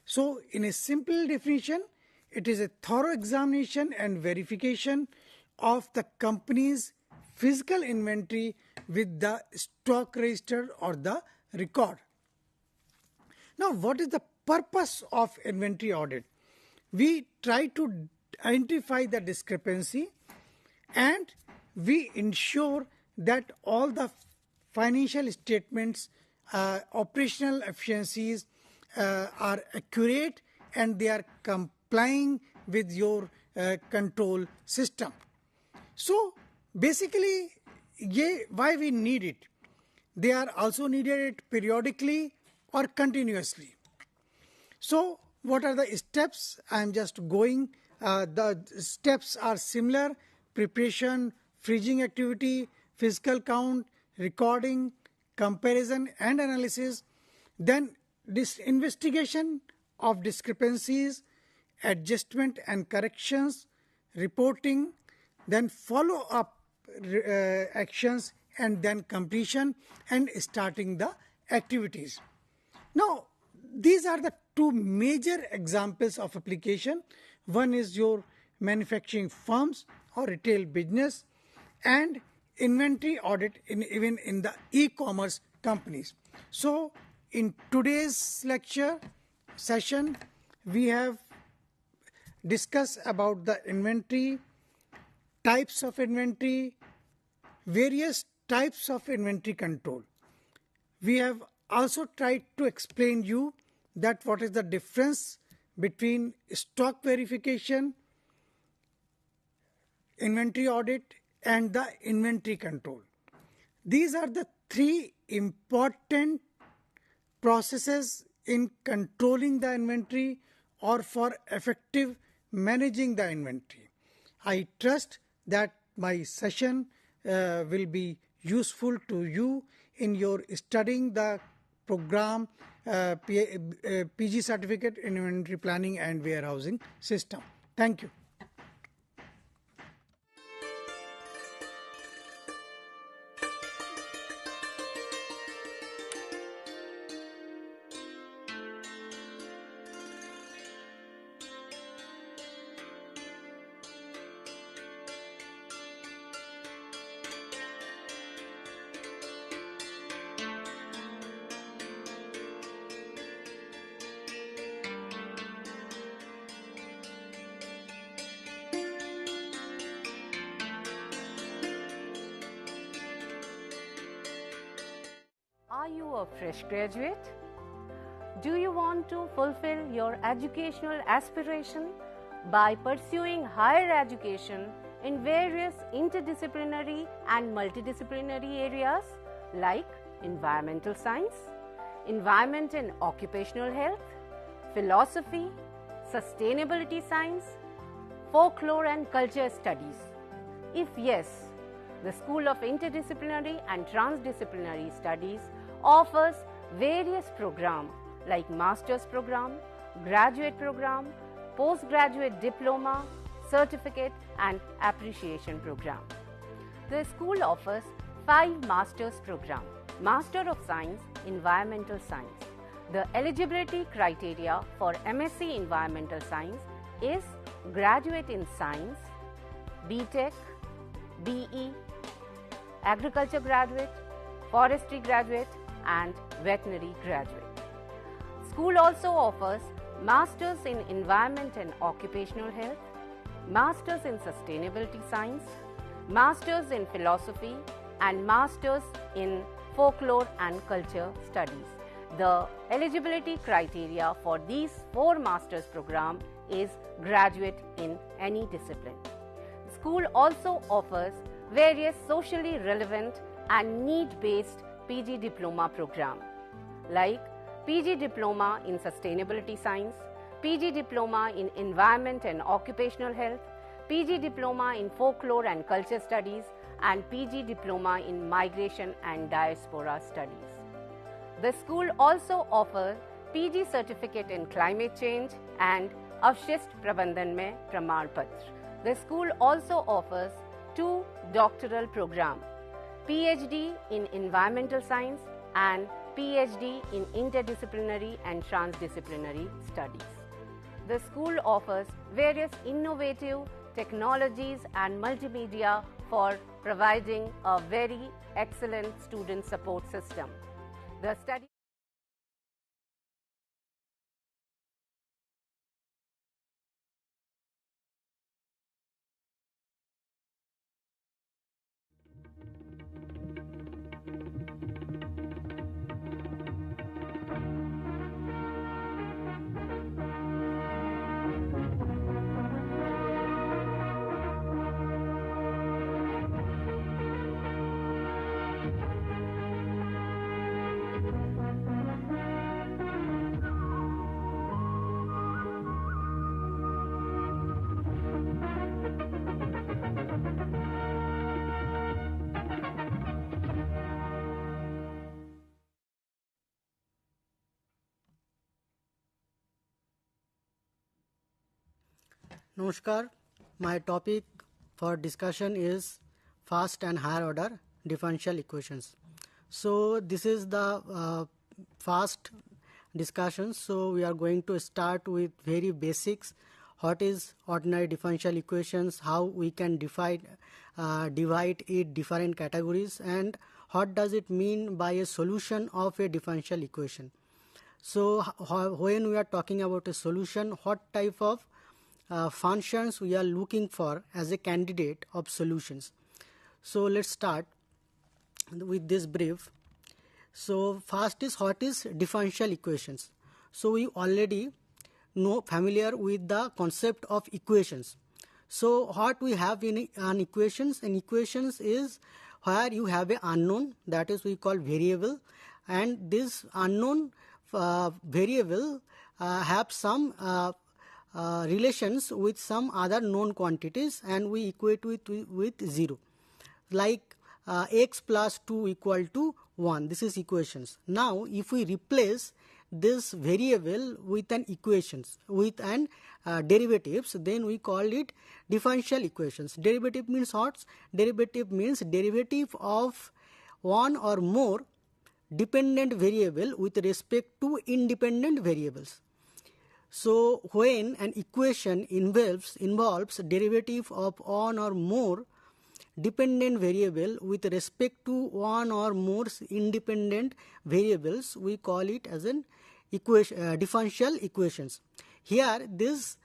So in a simple definition, it is a thorough examination and verification of the company's physical inventory with the stock register or the record. Now what is the purpose of inventory audit? We try to identify the discrepancy and we ensure that all the financial statements operational efficiencies are accurate and they are complying with your control system. So basically, why we need it? They are also needed periodically or continuously. So what are the steps? I am just going. The steps are similar: preparation, freezing activity, physical count, recording, comparison and analysis, then this investigation of discrepancies, adjustment and corrections, reporting, then follow up actions, and then completion and starting the activities. Now, these are the two major examples of application. One is your manufacturing firms or retail business, and inventory audit even in the e-commerce companies. So in today's lecture session, we have discussed about the inventory, types of inventory, various types of inventory control. We have also tried to explain you that what is the difference between stock verification, inventory audit and the inventory control. These are the three important processes in controlling the inventory or for effective managing the inventory. I trust that my session will be useful to you in your studying the program PG Certificate in Inventory Planning and Warehousing System. Thank you. Are you a fresh graduate? Do you want to fulfill your educational aspiration by pursuing higher education in various interdisciplinary and multidisciplinary areas like environmental science, environment and occupational health, philosophy, sustainability science, folklore and culture studies? If yes, the School of Interdisciplinary and Transdisciplinary Studies offers various programs like Master's Program, Graduate Program, Postgraduate Diploma, Certificate and Appreciation Program. The school offers 5 Master's Program: Master of Science, Environmental Science. The eligibility criteria for MSc Environmental Science is Graduate in Science, BTech, BE, Agriculture Graduate, Forestry Graduate and Veterinary Graduate. School also offers Masters in Environment and Occupational Health, Masters in Sustainability Science, Masters in Philosophy and Masters in Folklore and Culture Studies. The eligibility criteria for these 4 Masters program is graduate in any discipline. The school also offers various socially relevant and need-based PG Diploma program like PG Diploma in Sustainability Science, PG Diploma in Environment and Occupational Health, PG Diploma in Folklore and Culture Studies and PG Diploma in Migration and Diaspora Studies. The school also offers PG Certificate in Climate Change and Avshist Prabandhan mein Praman Patra. The school also offers 2 doctoral programs: PhD in Environmental Science and PhD in Interdisciplinary and Transdisciplinary Studies. The school offers various innovative technologies and multimedia for providing a very excellent student support system. The study Namaskar. My topic for discussion is first and higher order differential equations. So this is the first discussion. So we are going to start with very basics. What is ordinary differential equations? How we can divide it different categories, and what does it mean by a solution of a differential equation? So when we are talking about a solution, what type of functions we are looking for as a candidate of solutions? So let's start with this brief. So first is, what is differential equations? So we already know, familiar with the concept of equations. So what we have in an equations, and equations is where you have an unknown, that is we call variable, and this unknown variable have some relations with some other known quantities, and we equate with 0, like x plus 2 equal to 1. This is equations. Now if we replace this variable with an equations, with an derivatives, then we call it differential equations. Derivative means what? Derivative means derivative of one or more dependent variable with respect to independent variables. So when an equation involves derivative of one or more dependent variable with respect to one or more independent variables, we call it as an differential equations. Here this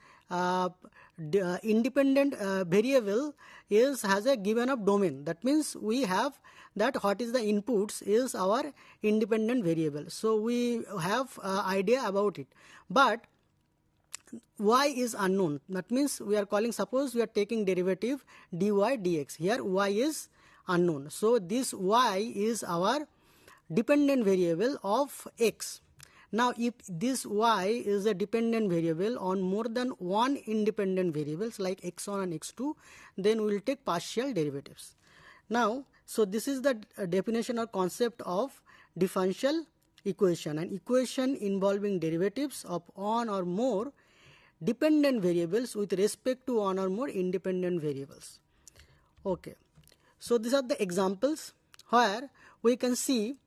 independent variable has a given of domain. That means we have that what is the inputs is our independent variable. So we have idea about it. But y is unknown. That means we are calling, suppose we are taking derivative dy dx. Here y is unknown. So this y is our dependent variable of x. Now if this y is a dependent variable on more than one independent variables like x1 and x2, then we will take partial derivatives. Now, so this is the definition or concept of differential equation, an equation involving derivatives of one or more dependent variables with respect to one or more independent variables. Okay, so these are the examples where we can see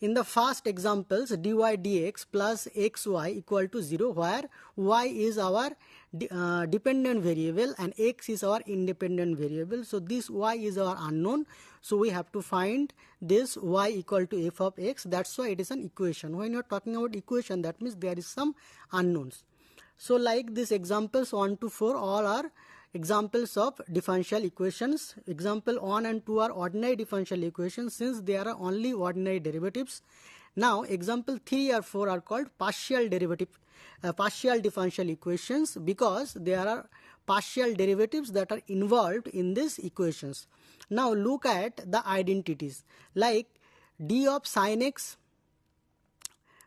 in the first examples dy dx plus xy equal to 0, where y is our dependent variable and x is our independent variable. So this y is our unknown. So we have to find this y equal to f of x. That's why it is an equation. When you are talking about equation, that means there is some unknowns. So like these examples 1 to 4 all are examples of differential equations. Example 1 and 2 are ordinary differential equations, since there are only ordinary derivatives. Now example 3 or 4 are called partial differential equations, because there are partial derivatives that are involved in these equations. Now look at the identities, like d of sin x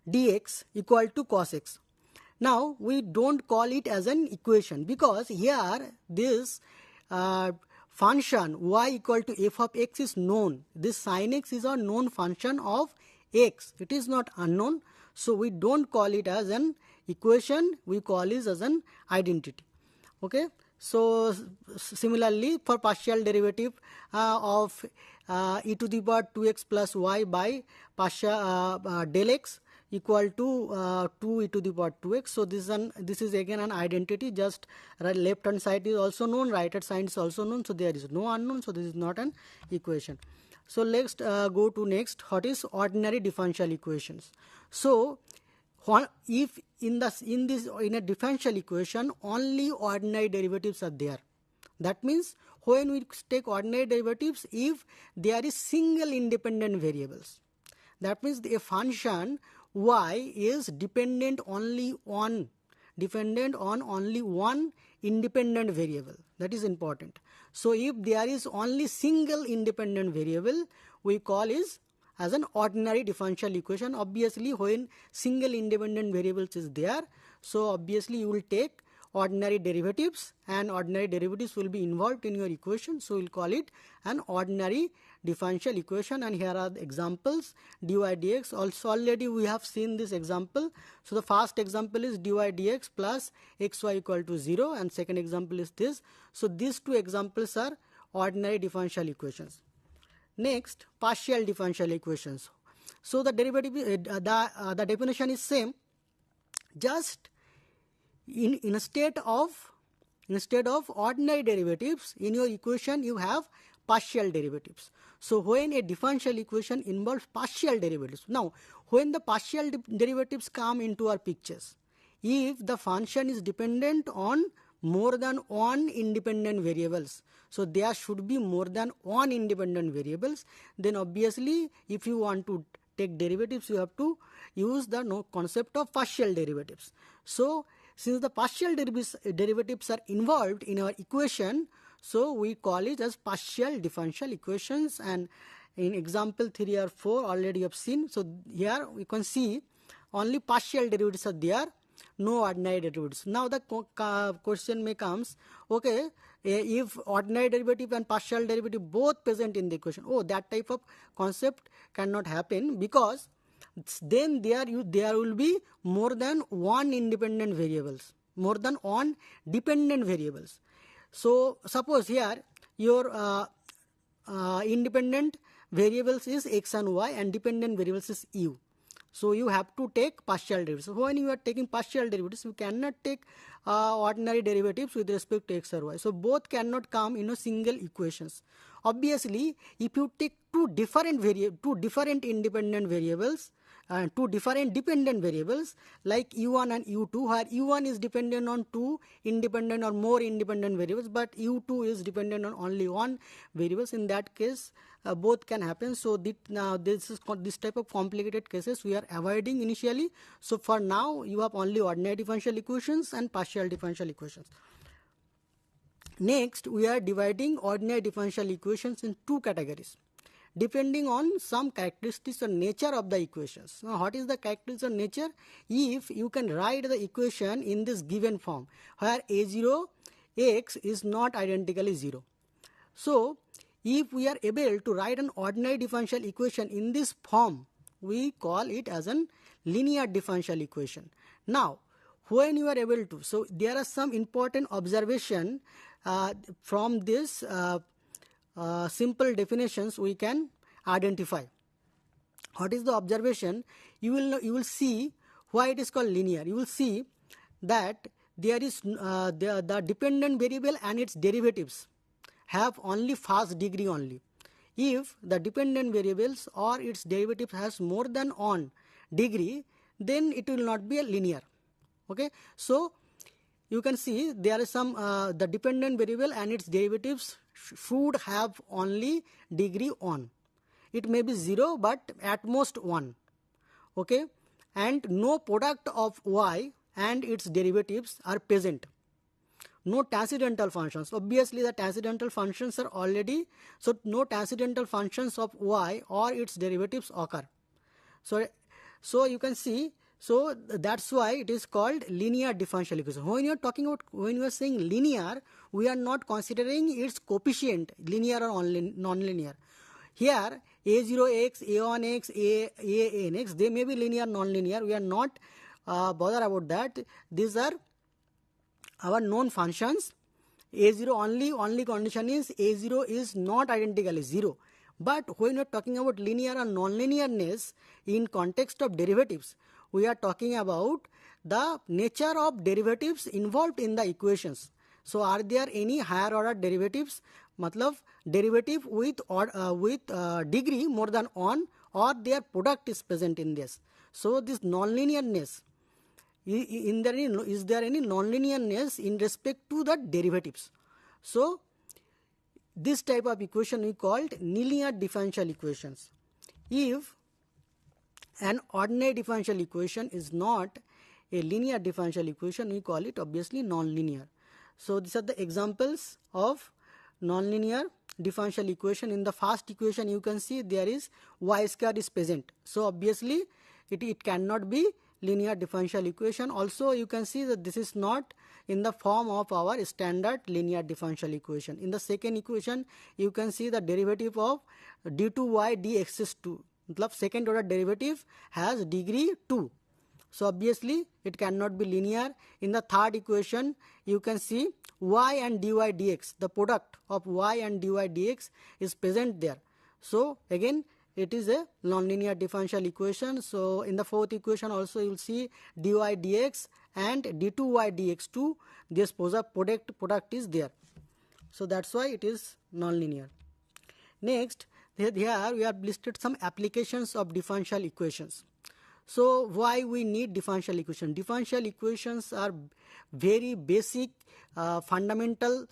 dx equal to cos x. Now we don't call it as an equation, because here this function y equal to f of x is known. This sin x is a known function of x. It is not unknown. So we don't call it as an equation, we call it as an identity. Okay. So similarly for partial derivative of e to the power 2x plus y by partial del x equal to 2 e to the power 2x. So this is again an identity. Just left hand side is also known, right hand side is also known. So there is no unknown. So this is not an equation. So let's go to next. What is ordinary differential equations? So if in a differential equation only ordinary derivatives are there, that means when we take ordinary derivatives, if there is single independent variables, that means a function y is dependent on only one independent variable. That is important. So if there is only single independent variable, we call is as an ordinary differential equation. Obviously when single independent variables is there, so obviously you will take ordinary derivatives, and ordinary derivatives will be involved in your equation. So we'll call it an ordinary differential equation, and here are the examples. dy dx, also already we have seen this example. So the first example is dy dx plus xy equal to 0, and second example is this. So these two examples are ordinary differential equations. Next, partial differential equations. So the derivative, the definition is same, just instead of ordinary derivatives in your equation you have partial derivatives. So when a differential equation involves partial derivatives, now when the partial derivatives come into our pictures, if the function is dependent on more than one independent variables, so there should be more than one independent variables, then obviously if you want to take derivatives you have to use the concept of partial derivatives. So since the partial derivatives are involved in our equation, so we call it as partial differential equations, and in example 3 or 4 already you have seen. So here we can see only partial derivatives are there, no ordinary derivatives. Now the question may comes, okay, if ordinary derivative and partial derivative both present in the equation, oh, that type of concept cannot happen, because then there will be more than one independent variables, more than one dependent variables. So suppose here your independent variables is x and y and dependent variables is u. So you have to take partial derivatives. So when you are taking partial derivatives, you cannot take ordinary derivatives with respect to x or y. So both cannot come in a single equations. Obviously, if you take two different independent variables, two different dependent variables like u1 and u2, where u1 is dependent on two independent or more independent variables, but u2 is dependent on only one variables, in that case both can happen. So now this type of complicated cases we are avoiding initially. So for now you have only ordinary differential equations and partial differential equations. Next, we are dividing ordinary differential equations in two categories, depending on some characteristics or nature of the equations. Now, what is the characteristics or nature? If you can write the equation in this given form, where a0x is not identically 0. So, if we are able to write an ordinary differential equation in this form, we call it as a linear differential equation. Now, when you are able to, so there are some important observation from this simple definitions we can identify. What is the observation? You will see why it is called linear. You will see that there is the dependent variable and its derivatives have only first degree only. If the dependent variables or its derivatives has more than one degree, then it will not be a linear. Okay, so you can see there is some the dependent variable and its derivatives should have only degree 1. It may be 0, but at most 1. Okay, and no product of y and its derivatives are present. No transcendental functions. Obviously the transcendental functions are already, so no transcendental functions of y or its derivatives occur. So you can see, so that's why it is called linear differential equation. When you are saying linear, we are not considering its coefficient, linear or non-linear. Here a0x, a1x, a_nx, they may be linear, non-linear. We are not bothered about that. These are our known functions. A0 only condition is a0 is not identically 0. But when we are talking about linear or non-linearness in context of derivatives, we are talking about the nature of derivatives involved in the equations. So are there any higher order derivatives? Matlab derivative with degree more than 1, or their product is present in this. So this non-linearness, is there any non-linearness in respect to the derivatives? So this type of equation we called linear differential equations. If an ordinary differential equation is not a linear differential equation, we call it obviously non-linear. So these are the examples of non-linear differential equation. In the first equation you can see there is y square is present. So obviously it cannot be linear differential equation. Also you can see that this is not in the form of our standard linear differential equation. In the second equation you can see the derivative of d2y dx is 2. मतलब second order derivative has degree 2. So obviously it cannot be linear. In the third equation you can see y and dy dx, the product of y and dy dx is present there. So again it is a nonlinear differential equation. So in the fourth equation also you will see dy dx and d2y dx2, this product is there. So that's why it is nonlinear. Next, here we have listed some applications of differential equations. So why we need differential equation? Differential equations are very basic fundamental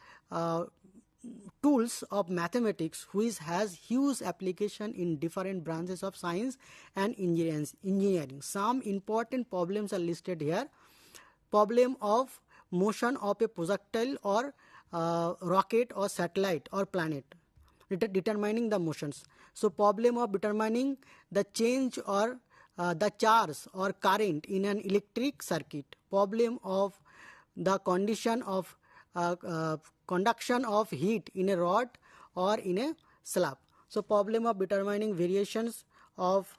tools of mathematics which has huge application in different branches of science and engineering. Some important problems are listed here. Problem of motion of a projectile or rocket or satellite or planet, determining the motions. So problem of determining the change or the charge or current in an electric circuit. Problem of the condition of conduction of heat in a rod or in a slab. So problem of determining variations of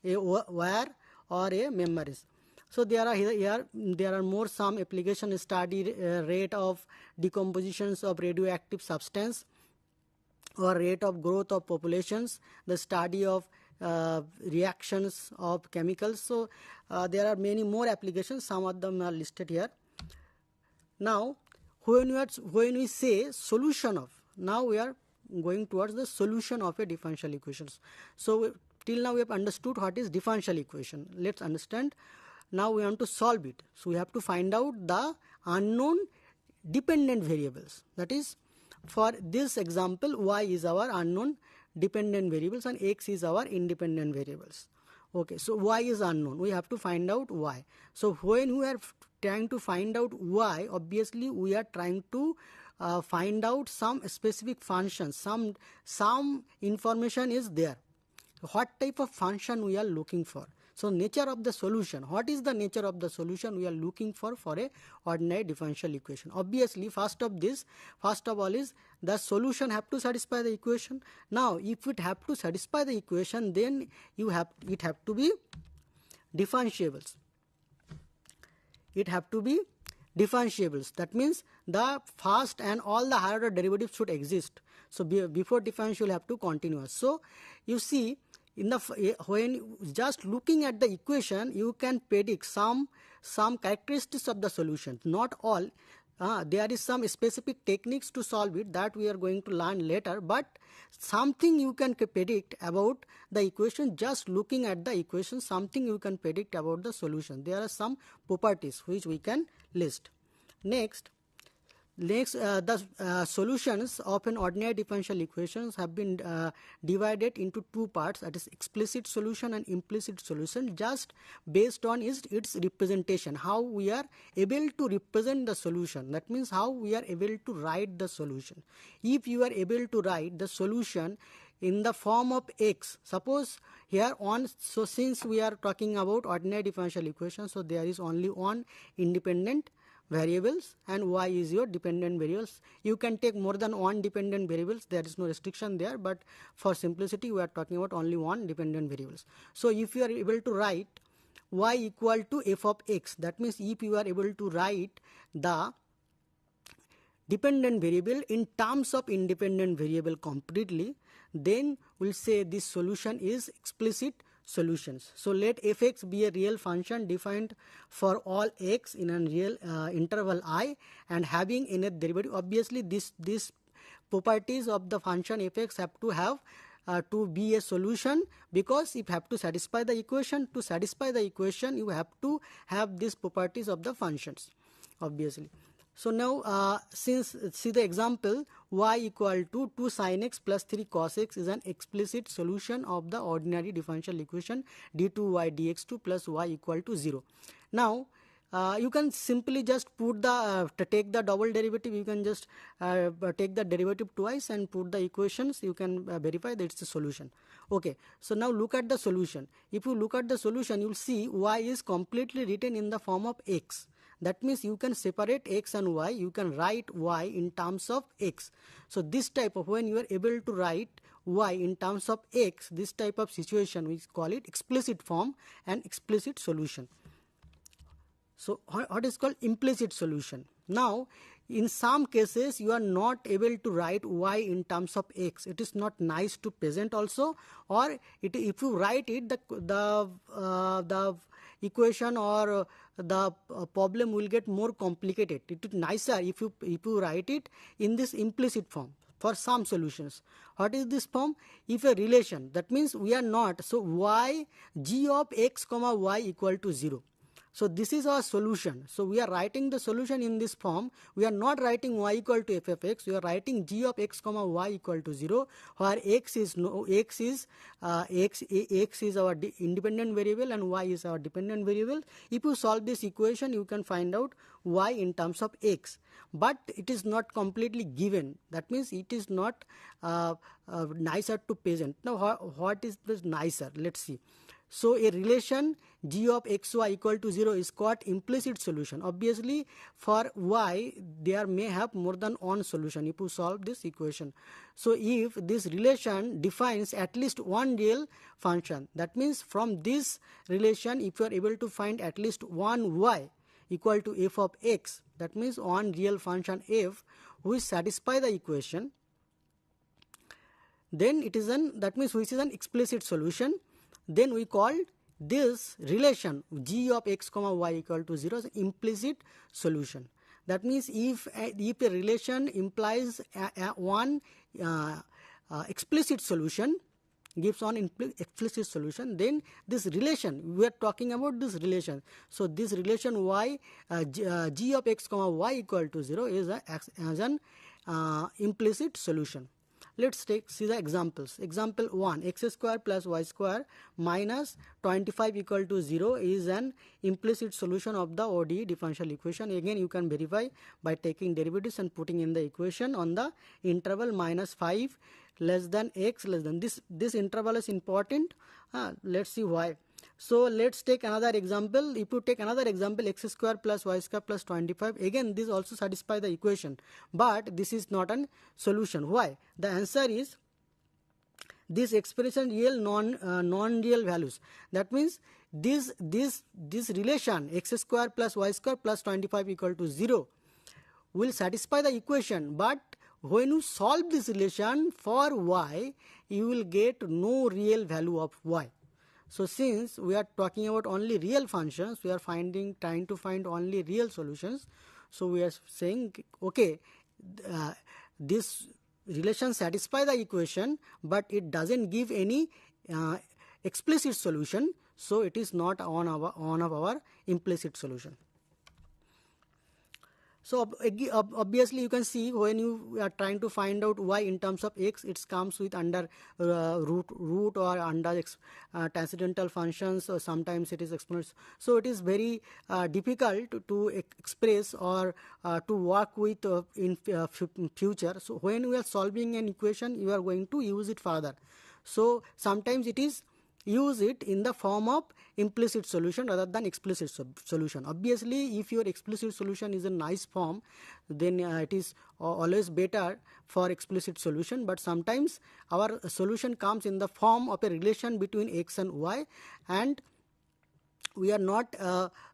a wire or a membranes. So there are more some application study rate of decompositions of radioactive substance or rate of growth of populations, the study of reactions of chemicals. So there are many more applications, some of them are listed here. Now when we say solution of, now we are going towards the solution of a differential equations. So till now we have understood what is differential equation. Let's understand. Now we want to solve it. So we have to find out the unknown dependent variables. That is, for this example, y is our unknown dependent variables and x is our independent variables. Okay, so y is unknown. We have to find out y. So when we are trying to find out y, obviously we are trying to find out some specific functions. Some information is there. What type of function we are looking for? So nature of the solution. What is the nature of the solution we are looking for a ordinary differential equation? Obviously, first of all is the solution have to satisfy the equation. Now, if it have to satisfy the equation, then it have to be differentiables. It have to be differentiables. That means the first and all the higher order derivatives should exist. So before differential you have to continuous. So you see, when just looking at the equation, you can predict some characteristics of the solution. Not all. There is some specific techniques to solve it that we are going to learn later. But something you can predict about the equation. Just looking at the equation, something you can predict about the solution. There are some properties which we can list. Next, the solutions of an ordinary differential equations have been divided into two parts, that is explicit solution and implicit solution, just based on its representation, how we are able to represent the solution. That means how we are able to write the solution. If you are able to write the solution in the form of x, suppose here so since we are talking about ordinary differential equation, so there is only one independent variables and y is your dependent variables. You can take more than one dependent variables, there is no restriction there, but for simplicity we are talking about only one dependent variables. So if you are able to write y equal to f of x, that means if you are able to write the dependent variable in terms of independent variable completely, then we'll say this solution is explicit solutions. So let fx be a real function defined for all x in a real interval I and having nth derivative. Obviously these properties of the function fx have to have to be a solution, because if you have to satisfy the equation, you have to have these properties of the functions, obviously. So now since see the example, y equal to 2 sin x plus 3 cos x is an explicit solution of the ordinary differential equation d2y dx2 plus y equal to 0. Now you can simply just put take the double derivative. You can just take the derivative twice and put the equations. You can verify that it's a solution. Okay, so now look at the solution. If you look at the solution, you will see y is completely written in the form of x. That means you can separate x and y, you can write y in terms of x. So this type of, when you are able to write y in terms of x, this type of situation we call it explicit form and explicit solution. So what is called implicit solution? Now in some cases you are not able to write y in terms of x. It is not nice to present also, or if you write it, the equation or the problem will get more complicated. It is nicer if you write it in this implicit form for some solutions. What is this form? If a relation, that means we are not, so y, g of x comma y equal to 0. So this is our solution. So we are writing the solution in this form. We are not writing y equal to f of x. We are writing g of x comma y equal to 0, where x is our independent variable and y is our dependent variable. If you solve this equation, you can find out y in terms of x. But it is not completely given. That means it is not nicer to present. Now what is this nicer? Let's see. So a relation g of xy equal to 0 is called implicit solution. Obviously for y there may have more than one solution if you solve this equation. So if this relation defines at least one real function, that means from this relation if you are able to find at least one y equal to f of x, that means one real function f which satisfy the equation, then it is that means which is an explicit solution. Then we call this relation g of x comma y equal to 0 as implicit solution. That means if a relation implies one explicit solution, gives one explicit solution, then this relation, we are talking about this relation. So this relation y, g of x comma y equal to 0 is an implicit solution. Let's see the examples. Example 1, x square plus y square minus 25 equal to 0 is an implicit solution of the ODE differential equation. Again, you can verify by taking derivatives and putting in the equation on the interval minus 5 less than x less than. This interval is important. Let's see why. So let's take another example. If you take another example, x square plus y square plus 25, again this also satisfies the equation, but this is not a solution. Why? The answer is this expression real non-real values. That means this relation x square plus y square plus 25 equal to 0 will satisfy the equation, but when you solve this relation for y, you will get no real value of y. So since we are talking about only real functions, we are trying to find only real solutions. So we are saying, okay, this relation satisfies the equation, but it doesn't give any explicit solution. So it is not one of our implicit solution. So obviously you can see when you are trying to find out y in terms of x, it comes with under root or under transcendental functions, or sometimes it is exponents. So it is very difficult to express or to work with in future. So when we are solving an equation, you are going to use it further. So sometimes it is use it in the form of implicit solution rather than explicit solution. Obviously, if your explicit solution is a nice form, then it is always better for explicit solution. But sometimes our solution comes in the form of a relation between x and y, and we are not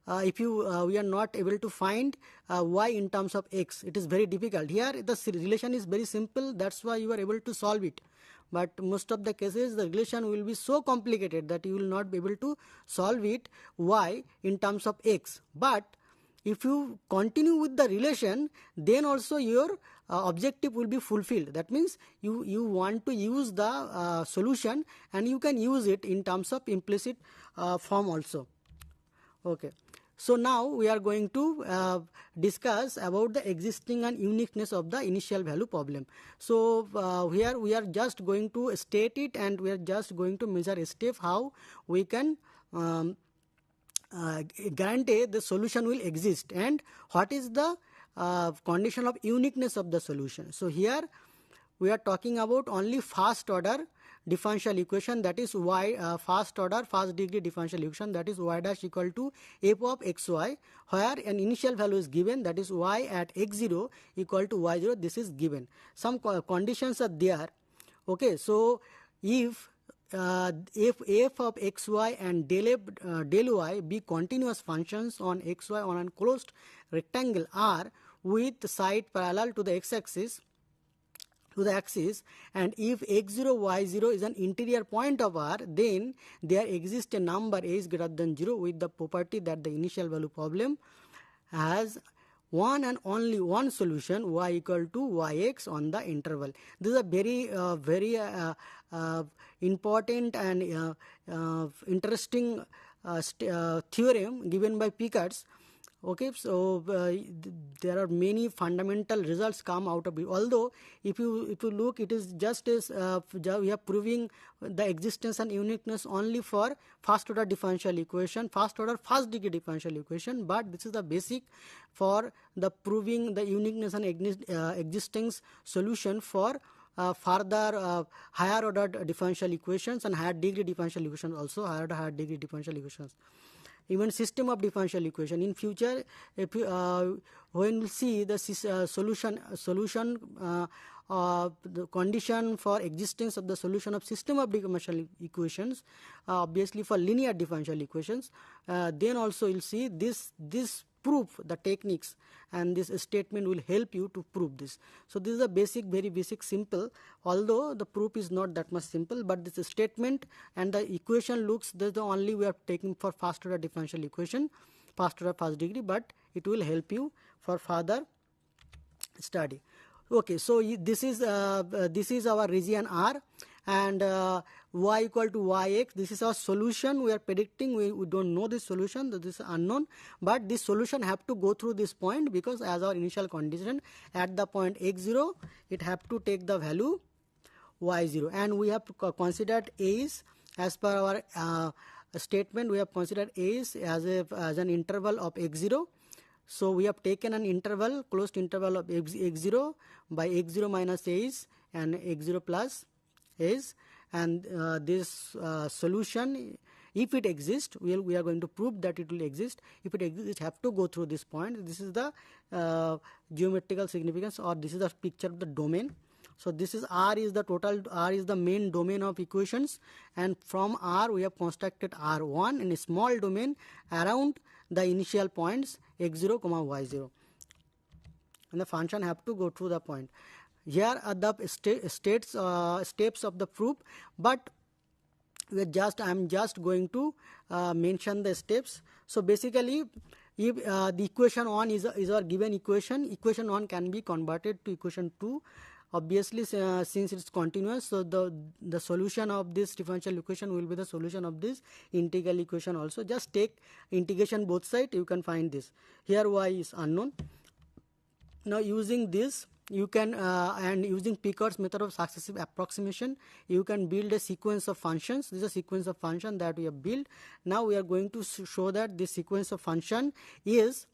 we are not able to find y in terms of x. It is very difficult. Here the relation is very simple. That's why you are able to solve it. But most of the cases the relation will be so complicated that you will not be able to solve it y in terms of x. But if you continue with the relation, then also your objective will be fulfilled. That means you want to use the solution, and you can use it in terms of implicit form also. Okay. So now we are going to discuss about the existing and uniqueness of the initial value problem. So here we are just going to state it, and we are just going to measure a step how we can guarantee the solution will exist, and what is the condition of uniqueness of the solution. So here we are talking about only first order differential equation, that is y first order first degree differential equation, that is y dash equal to f of xy, where an initial value is given, that is y at x0 equal to y0. This is given. Some conditions are there. Okay, so if f of xy and del y be continuous functions on xy on a closed rectangle R with side parallel to the x-axis, and if x0 y0 is an interior point of R, then there exists a number a is greater than 0 with the property that the initial value problem has one and only one solution, y equal to yx on the interval. This is a very important and interesting theorem given by Pickets. Okay, so there are many fundamental results come out of it. Although if you look, it is just as we are proving the existence and uniqueness only for first order differential equation, first order first degree differential equation, but this is the basic for the proving the uniqueness and existence solution for further higher order differential equations and higher degree differential equations, also higher degree differential equations. Even system of differential equation in future, if when we see the solution the condition for existence of the solution of system of differential equations, obviously for linear differential equations, then also you'll see this proof, the techniques, and this statement will help you to prove this. So this is a very basic, simple, although the proof is not that much simple, but this statement and the equation looks, that's the only we are taking for first order differential equation, first order first degree, but it will help you for further study. Okay, so this is our region R, and y equal to yx, this is our solution. We are predicting, we don't know this solution, this is unknown, but this solution have to go through this point, because as our initial condition at the point x0, it have to take the value y0, and we have considered a is, as per our statement, we have considered a is as an interval of x0. So we have taken an interval, closed interval of x0 by x0 minus a is and x0 plus is, and this solution, if it exists, we are going to prove that it will exist. If it exists, it have to go through this point. This is the geometrical significance, or this is the picture of the domain. So this is R is the main domain of equations, and from R we have constructed R1 in a small domain around the initial points x0, y0, and the function have to go through the point. Here are the steps of the proof, but I am just going to mention the steps. So basically, if the equation 1 is our given equation 1 can be converted to equation 2. Obviously, since it's continuous, so the solution of this differential equation will be the solution of this integral equation also. Just take integration both sides, you can find this. Here y is unknown. Now using this, you can and using Pickets method of successive approximation, you can build a sequence of functions. This is a sequence of function that we have built. Now we are going to show that this sequence of function is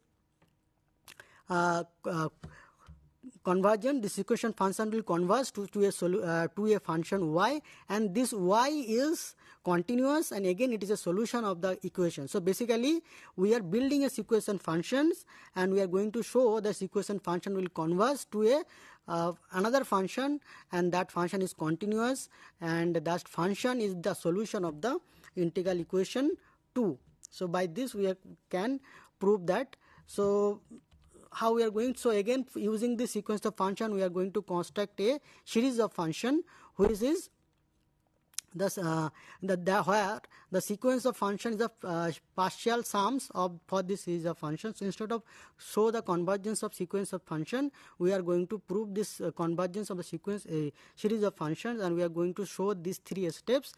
convergent. This equation function will converge to a function y, and this y is continuous, and again it is a solution of the equation. So basically we are building a sequence of functions, and we are going to show the sequence function will converge to a another function, and that function is continuous, and that function is the solution of the integral equation 2. So by this we can prove that. So how we are going? So again, using this sequence of function, we are going to construct a series of function, which is where the sequence of function is the partial sums for this series of functions. So instead of show the convergence of sequence of function, we are going to prove this convergence of the sequence series of functions, and we are going to show these 3 steps.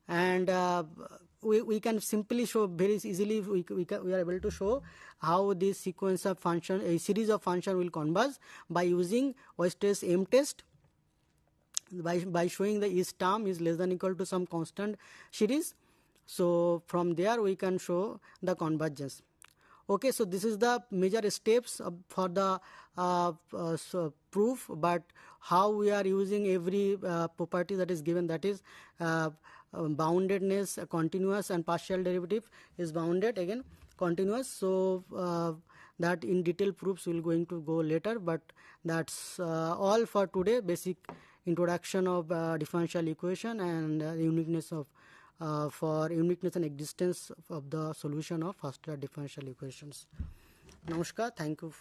And we can simply show very easily, we are able to show how this sequence of function, a series of function will converge by using Weierstrass M test, by showing the each term is less than equal to some constant series. So from there we can show the convergence. Okay, so this is the major steps for the proof, but how we are using every property that is given, that is boundedness, continuous, and partial derivative is bounded, again continuous. So that in detail proofs will going to go later, but that's all for today. Basic introduction of differential equation and uniqueness of for uniqueness and existence of the solution of first order differential equations. Namaskar, thank you.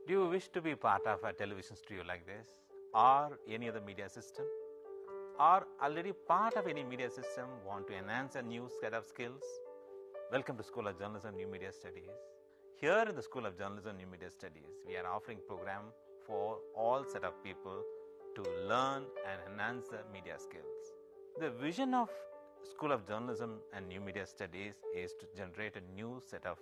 Do you wish to be part of a television studio like this, or any other media system, or already part of any media system, want to enhance a new set of skills? Welcome to School of Journalism and New Media Studies. Here in the School of Journalism and New Media Studies, we are offering program for all set of people to learn and enhance the media skills. The vision of School of Journalism and New Media Studies is to generate a new set of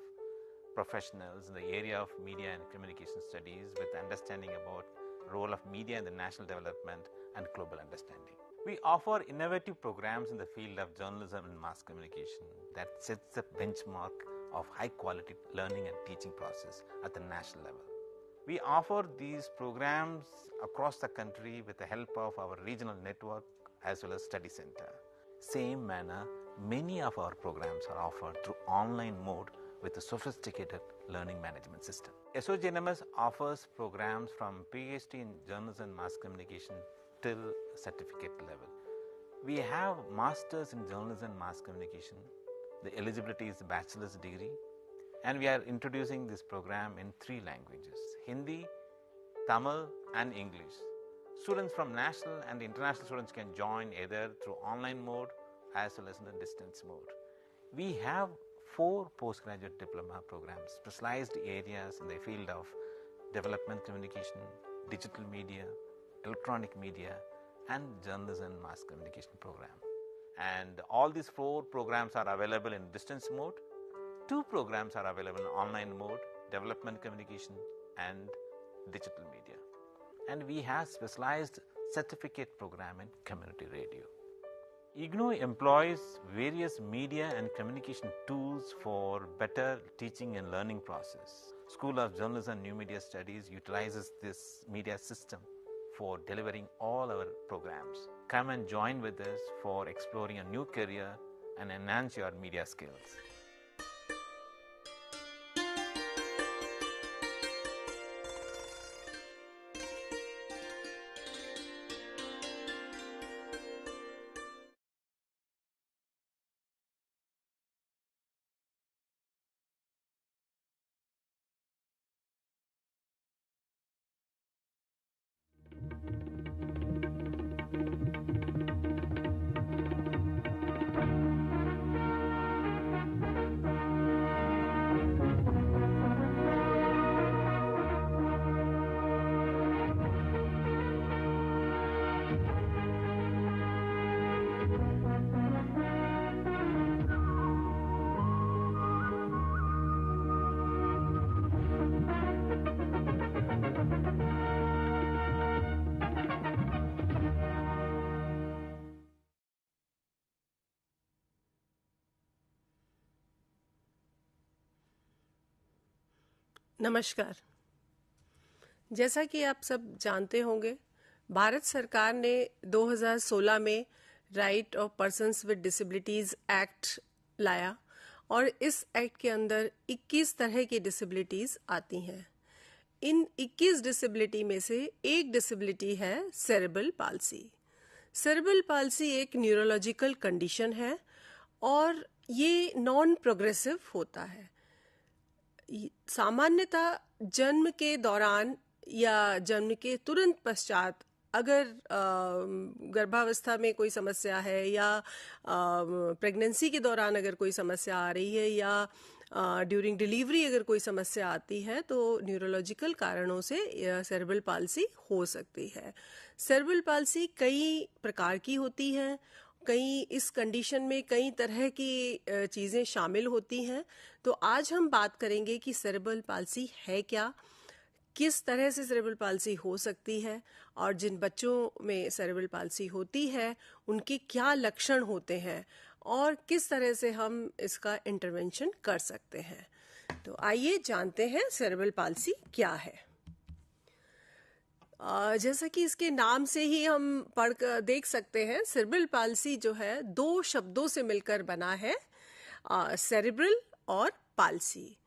professionals in the area of media and communication studies with understanding about role of media in the national development and global understanding. We offer innovative programs in the field of journalism and mass communication that sets the benchmark of high quality learning and teaching process at the national level. We offer these programs across the country with the help of our regional network as well as study center. Same manner, many of our programs are offered through online mode with a sophisticated learning management system. SOGNMS offers programs from PhD in journalism and mass communication till certificate level. We have masters in journalism and mass communication. The eligibility is a bachelor's degree, and we are introducing this program in 3 languages: Hindi, Tamil and English. Students from national and international students can join either through online mode as well as in the distance mode. We have 4 postgraduate diploma programs, specialized areas in the field of development communication, digital media, electronic media, and journalism and mass communication program. And all these 4 programs are available in distance mode. 2 programs are available in online mode, development communication and digital media. And we have specialized certificate program in community radio. Ignou employs various media and communication tools for better teaching and learning process. School of Journalism and New Media Studies utilizes this media system for delivering all our programs. Come and join with us for exploring a new career and enhance your media skills. नमस्कार। जैसा कि आप सब जानते होंगे, भारत सरकार ने 2016 में right of persons with disabilities act लाया और इस एक्ट के अंदर 21 तरह की डिसेबिलिटीज़ आती हैं। इन 21 डिसेबिलिटी में से एक डिसेबिलिटी है सेरेब्रल पाल्सी। सेरेब्रल पाल्सी एक न्यूरोलॉजिकल कंडीशन है और ये नॉन प्रोग्रेसिव होता है। सामान्यतः जन्म के दौरान या जन्म के तुरंत पश्चात अगर गर्भावस्था में कोई समस्या है या प्रेगनेंसी के दौरान अगर कोई समस्या आ रही है या ड्यूरिंग डिलीवरी अगर कोई समस्या आती है तो न्यूरोलॉजिकल कारणों से सेरेब्रल पाल्सी हो सकती है। सेरेब्रल पाल्सी कई प्रकार की होती है, इस कंडीशन में कई तरह की चीज़ें शामिल होती हैं। तो आज हम बात करेंगे कि सेरेब्रल पाल्सी है क्या, किस तरह से सेरेब्रल पाल्सी हो सकती है और जिन बच्चों में सेरेब्रल पाल्सी होती है उनके क्या लक्षण होते हैं और किस तरह से हम इसका इंटरवेंशन कर सकते हैं। तो आइए जानते हैं सेरेब्रल पाल्सी क्या है। जैसा कि इसके नाम से ही हम पढ़ कर देख सकते हैं, सेरेब्रल पाल्सी जो है दो शब्दों से मिलकर बना है, सेरेब्रल और पाल्सी।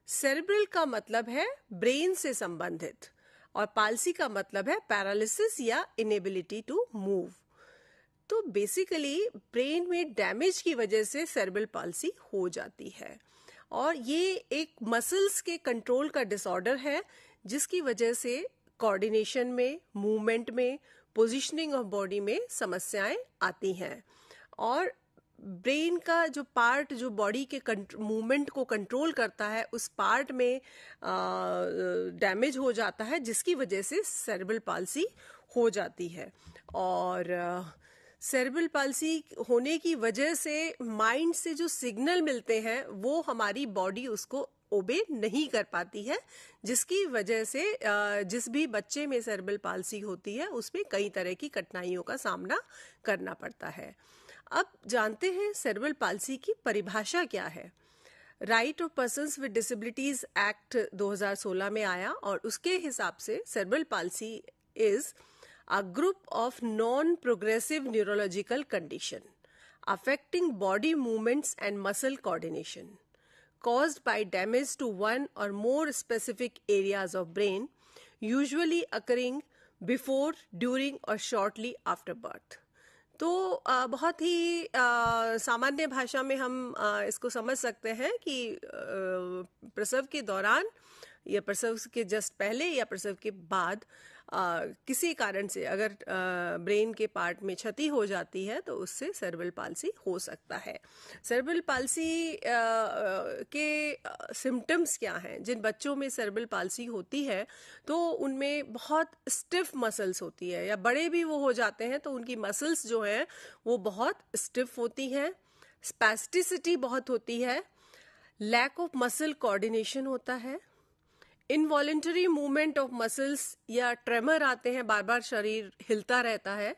सेरेब्रल का मतलब है ब्रेन से संबंधित और पाल्सी का मतलब है पैरालिसिस या इनेबिलिटी टू मूव। तो बेसिकली ब्रेन में डैमेज की वजह से सेरेब्रल पाल्सी हो जाती है और ये एक मसल्स के कंट्रोल का डिसऑर्डर है जिसकी वजह से कोऑर्डिनेशन में, मूवमेंट में, पोजीशनिंग ऑफ बॉडी में समस्याएं आती हैं और ब्रेन का जो पार्ट जो बॉडी के मूवमेंट को कंट्रोल करता है उस पार्ट में डैमेज हो जाता है जिसकी वजह से सेरेब्रल पाल्सी हो जाती है। और सेरेब्रल पाल्सी होने की वजह से माइंड से जो सिग्नल मिलते हैं वो हमारी बॉडी उसको ओबे नहीं कर पाती है, जिसकी वजह से जिस भी बच्चे में सेरेब्रल पाल्सी होती है उसमें कई तरह की कठिनाइयों का सामना करना पड़ता है। अब जानते हैं सेरेब्रल पाल्सी की परिभाषा क्या है। Right of persons with disabilities act 2016 में आया और उसके हिसाब से cerebral palsy is a group of non-progressive neurological condition affecting body movements and muscle coordination caused by damage to one or more specific areas of brain, usually occurring before, during or shortly after birth. तो बहुत ही सामान्य भाषा में हम इसको समझ सकते हैं कि प्रसव के दौरान या प्रसव के जस्ट पहले या प्रसव के बाद किसी कारण से अगर ब्रेन के पार्ट में क्षति हो जाती है तो उससे सेरेब्रल पाल्सी हो सकता है। सेरेब्रल पाल्सी के सिम्टम्स क्या हैं? जिन बच्चों में सेरेब्रल पाल्सी होती है तो उनमें बहुत स्टिफ मसल्स होती है या बड़े भी वो हो जाते हैं तो उनकी मसल्स जो हैं वो बहुत स्टिफ होती हैं, स्पैस्टिसिटी बहुत होती है, लैक ऑफ मसल कोऑर्डिनेशन होता है, इनवॉलेंटरी मूवमेंट ऑफ मसल्स या ट्रेमर आते हैं, बार बार शरीर हिलता रहता है,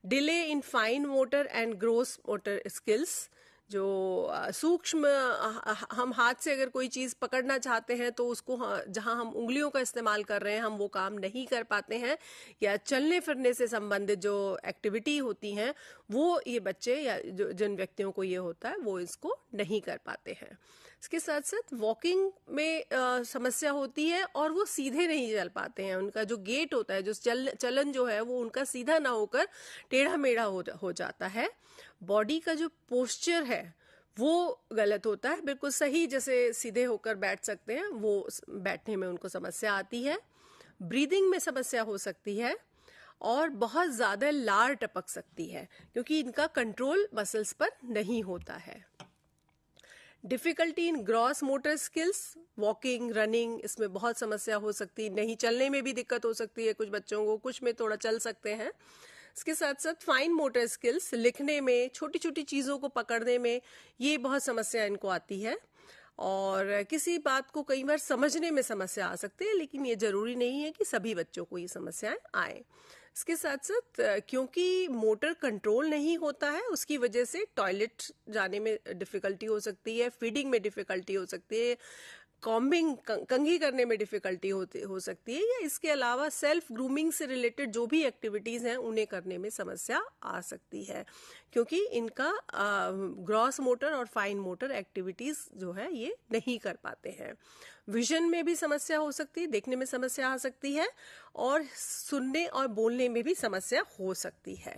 delay in fine motor and gross motor skills, जो सूक्ष्म हम हाथ से अगर कोई चीज़ पकड़ना चाहते हैं तो उसको जहां हम उंगलियों का इस्तेमाल कर रहे हैं हम वो काम नहीं कर पाते हैं, या चलने फिरने से संबंधित जो एक्टिविटी होती हैं वो ये बच्चे या जिन व्यक्तियों को ये होता है वो इसको नहीं कर पाते हैं। इसके साथ साथ वॉकिंग में समस्या होती है और वो सीधे नहीं चल पाते हैं, उनका जो गेट होता है, जो चलन जो है वो उनका सीधा ना होकर टेढ़ा मेढ़ा हो जाता है। बॉडी का जो पोस्चर है वो गलत होता है, बिल्कुल सही जैसे सीधे होकर बैठ सकते हैं वो बैठने में उनको समस्या आती है। ब्रीदिंग में समस्या हो सकती है और बहुत ज़्यादा लार टपक सकती है क्योंकि इनका कंट्रोल मसल्स पर नहीं होता है। Difficulty in gross motor skills, walking, running, इसमें बहुत समस्या हो सकती है, नहीं चलने में भी दिक्कत हो सकती है कुछ बच्चों को, कुछ में थोड़ा चल सकते हैं। इसके साथ साथ फाइन मोटर स्किल्स, लिखने में, छोटी छोटी चीज़ों को पकड़ने में ये बहुत समस्या इनको आती है और किसी बात को कई बार समझने में समस्या आ सकती है, लेकिन ये जरूरी नहीं है कि सभी बच्चों को ये समस्याएं आए। इसके साथ साथ क्योंकि मोटर कंट्रोल नहीं होता है उसकी वजह से टॉयलेट जाने में डिफ़िकल्टी हो सकती है, फीडिंग में डिफ़िकल्टी हो सकती है, कॉम्बिंग कंघी करने में डिफ़िकल्टी हो सकती है, या इसके अलावा सेल्फ ग्रूमिंग से रिलेटेड जो भी एक्टिविटीज़ हैं उन्हें करने में समस्या आ सकती है क्योंकि इनका ग्रॉस मोटर और फाइन मोटर एक्टिविटीज़ जो है ये नहीं कर पाते हैं। विजन में भी समस्या हो सकती है, देखने में समस्या आ सकती है और सुनने और बोलने में भी समस्या हो सकती है।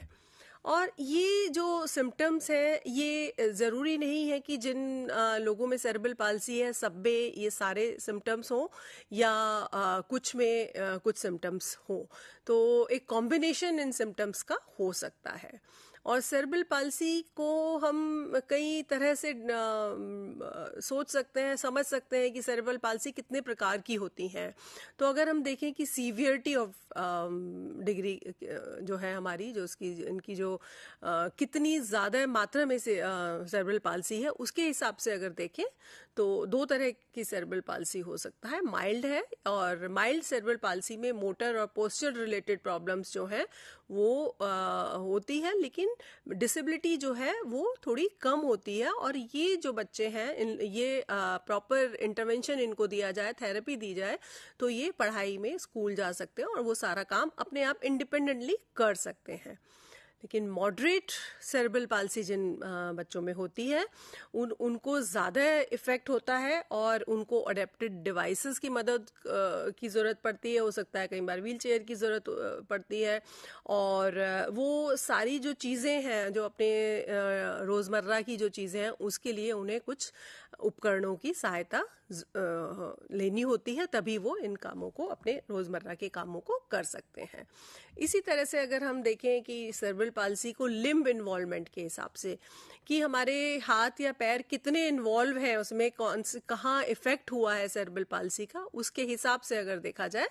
और ये जो सिम्टम्स हैं ये ज़रूरी नहीं है कि जिन लोगों में सेरेब्रल पाल्सी है सब में ये सारे सिम्टम्स हों या कुछ में कुछ सिम्टम्स हों, तो एक कॉम्बिनेशन इन सिम्टम्स का हो सकता है। और सेरेब्रल पाल्सी को हम कई तरह से सोच सकते हैं, समझ सकते हैं कि सेरेब्रल पाल्सी कितने प्रकार की होती हैं। तो अगर हम देखें कि सीवियरिटी ऑफ डिग्री जो है हमारी, जो उसकी इनकी जो कितनी ज़्यादा मात्रा में से सेरेब्रल पाल्सी है, उसके हिसाब से अगर देखें तो दो तरह की सेरेब्रल पाल्सी हो सकता है। माइल्ड है, और माइल्ड सेरेब्रल पाल्सी में मोटर और पोस्चर रिलेटेड प्रॉब्लम्स जो हैं वो होती है, लेकिन डिसेबिलिटी जो है वो थोड़ी कम होती है। और ये जो बच्चे हैं ये प्रॉपर इंटरवेंशन इनको दिया जाए, थेरेपी दी जाए, तो ये पढ़ाई में स्कूल जा सकते हैं और वो सारा काम अपने आप इंडिपेंडेंटली कर सकते हैं। लेकिन मॉडरेट सेरेब्रल पाल्सी जिन बच्चों में होती है उनको ज़्यादा इफ़ेक्ट होता है और उनको अडेप्टेड डिवाइसेस की मदद की ज़रूरत पड़ती है। हो सकता है कई बार व्हील चेयर की ज़रूरत पड़ती है, और वो सारी जो चीज़ें हैं जो अपने रोज़मर्रा की जो चीज़ें हैं उसके लिए उन्हें कुछ उपकरणों की सहायता लेनी होती है, तभी वो इन कामों को, अपने रोज़मर्रा के कामों को कर सकते हैं। इसी तरह से अगर हम देखें कि सेरेब्रल पाल्सी को लिम्ब इन्वॉल्वमेंट के हिसाब से, कि हमारे हाथ या पैर कितने इन्वॉल्व हैं उसमें, कौन से कहाँ इफ़ेक्ट हुआ है सेरेब्रल पाल्सी का, उसके हिसाब से अगर देखा जाए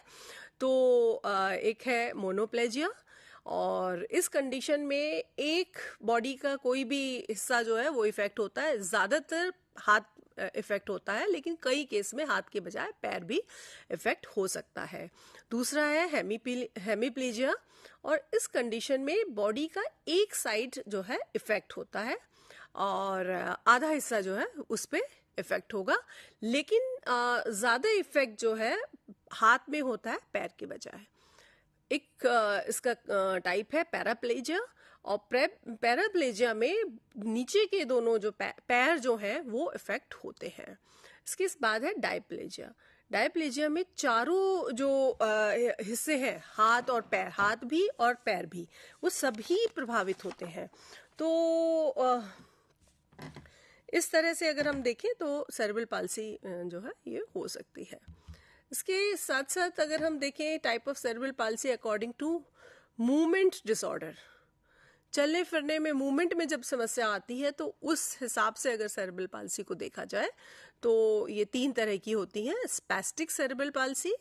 तो एक है मोनोप्लेजिया, और इस कंडीशन में एक बॉडी का कोई भी हिस्सा जो है वो इफ़ेक्ट होता है। ज़्यादातर हाथ इफ़ेक्ट होता है, लेकिन कई केस में हाथ के बजाय पैर भी इफ़ेक्ट हो सकता है। दूसरा है हेमीप्लीजिया, और इस कंडीशन में बॉडी का एक साइड जो है इफ़ेक्ट होता है और आधा हिस्सा जो है उस पर इफ़ेक्ट होगा, लेकिन ज़्यादा इफ़ेक्ट जो है हाथ में होता है पैर के बजाय। एक इसका टाइप है पैराप्लेजिया, और पैराप्लेजिया में नीचे के दोनों जो पैर जो हैं वो इफेक्ट होते हैं। इसके बाद है डायप्लेजिया। डायप्लेजिया में चारों जो हिस्से हैं, हाथ और पैर, हाथ भी और पैर भी, वो सभी प्रभावित होते हैं। तो इस तरह से अगर हम देखें तो सेरेब्रल पाल्सी जो है ये हो सकती है। इसके साथ साथ अगर हम देखें type of cerebral palsy according to movement disorder, चलने फिरने में, मूवमेंट में जब समस्या आती है तो उस हिसाब से अगर सेरेब्रल पाल्सी को देखा जाए तो ये 3 तरह की होती हैं। स्पैस्टिक सेरेब्रल पाल्सी,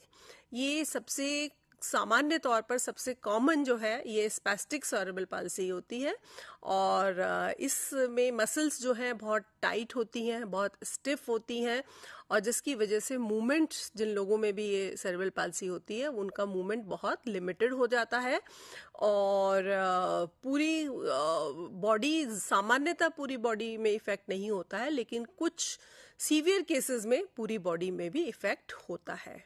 ये सबसे सामान्य तौर पर सबसे कॉमन जो है ये स्पैस्टिक सेरेब्रल पाल्सी होती है, और इसमें मसल्स जो हैं बहुत टाइट होती हैं, बहुत स्टिफ होती हैं, और जिसकी वजह से मूवमेंट, जिन लोगों में भी ये सेरेब्रल पाल्सी होती है उनका मूवमेंट बहुत लिमिटेड हो जाता है, और पूरी बॉडी, सामान्यतः पूरी बॉडी में इफेक्ट नहीं होता है, लेकिन कुछ सीवियर केसेस में पूरी बॉडी में भी इफेक्ट होता है।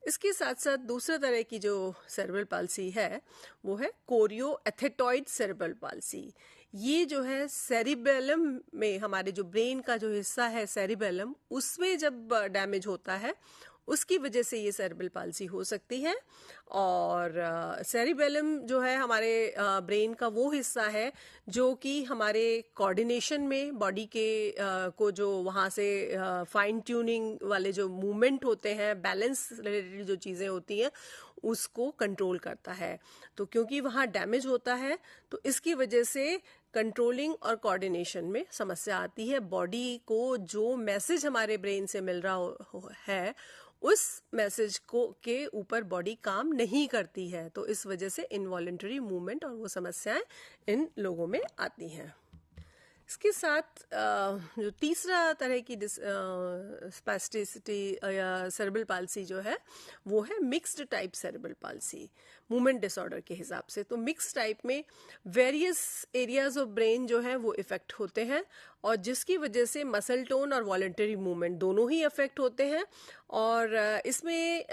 इसके साथ साथ दूसरा तरह की जो सेरेब्रल पाल्सी है वो है कोरियोएथेटॉइड सेरेब्रल पाल्सी। ये जो है सेरिबेलम में, हमारे जो ब्रेन का जो हिस्सा है सेरिबेलम, उसमें जब डैमेज होता है उसकी वजह से ये सेरेब्रल पाल्सी हो सकती है। और सेरिबेलम जो है हमारे ब्रेन का वो हिस्सा है जो कि हमारे कोऑर्डिनेशन में, बॉडी के को जो वहाँ से फाइन ट्यूनिंग वाले जो मूवमेंट होते हैं, बैलेंस रिलेटेड जो चीज़ें होती हैं, उसको कंट्रोल करता है। तो क्योंकि वहाँ डैमेज होता है तो इसकी वजह से कंट्रोलिंग और कोऑर्डिनेशन में समस्या आती है। बॉडी को जो मैसेज हमारे ब्रेन से मिल रहा है उस मैसेज को के ऊपर बॉडी काम नहीं करती है, तो इस वजह से इनवॉलेंटरी मूवमेंट और वो समस्याएं इन लोगों में आती हैं। इसके साथ जो तीसरा तरह की स्पैस्टिसिटी या सेरेब्रल पाल्सी जो है वो है mixed type cerebral palsy, movement disorder के हिसाब से। तो मिक्स टाइप में वेरियस एरियाज ऑफ ब्रेन जो है वो इफेक्ट होते हैं, और जिसकी वजह से मसल टोन और वॉलेंटरी मूवमेंट दोनों ही अफेक्ट होते हैं, और इसमें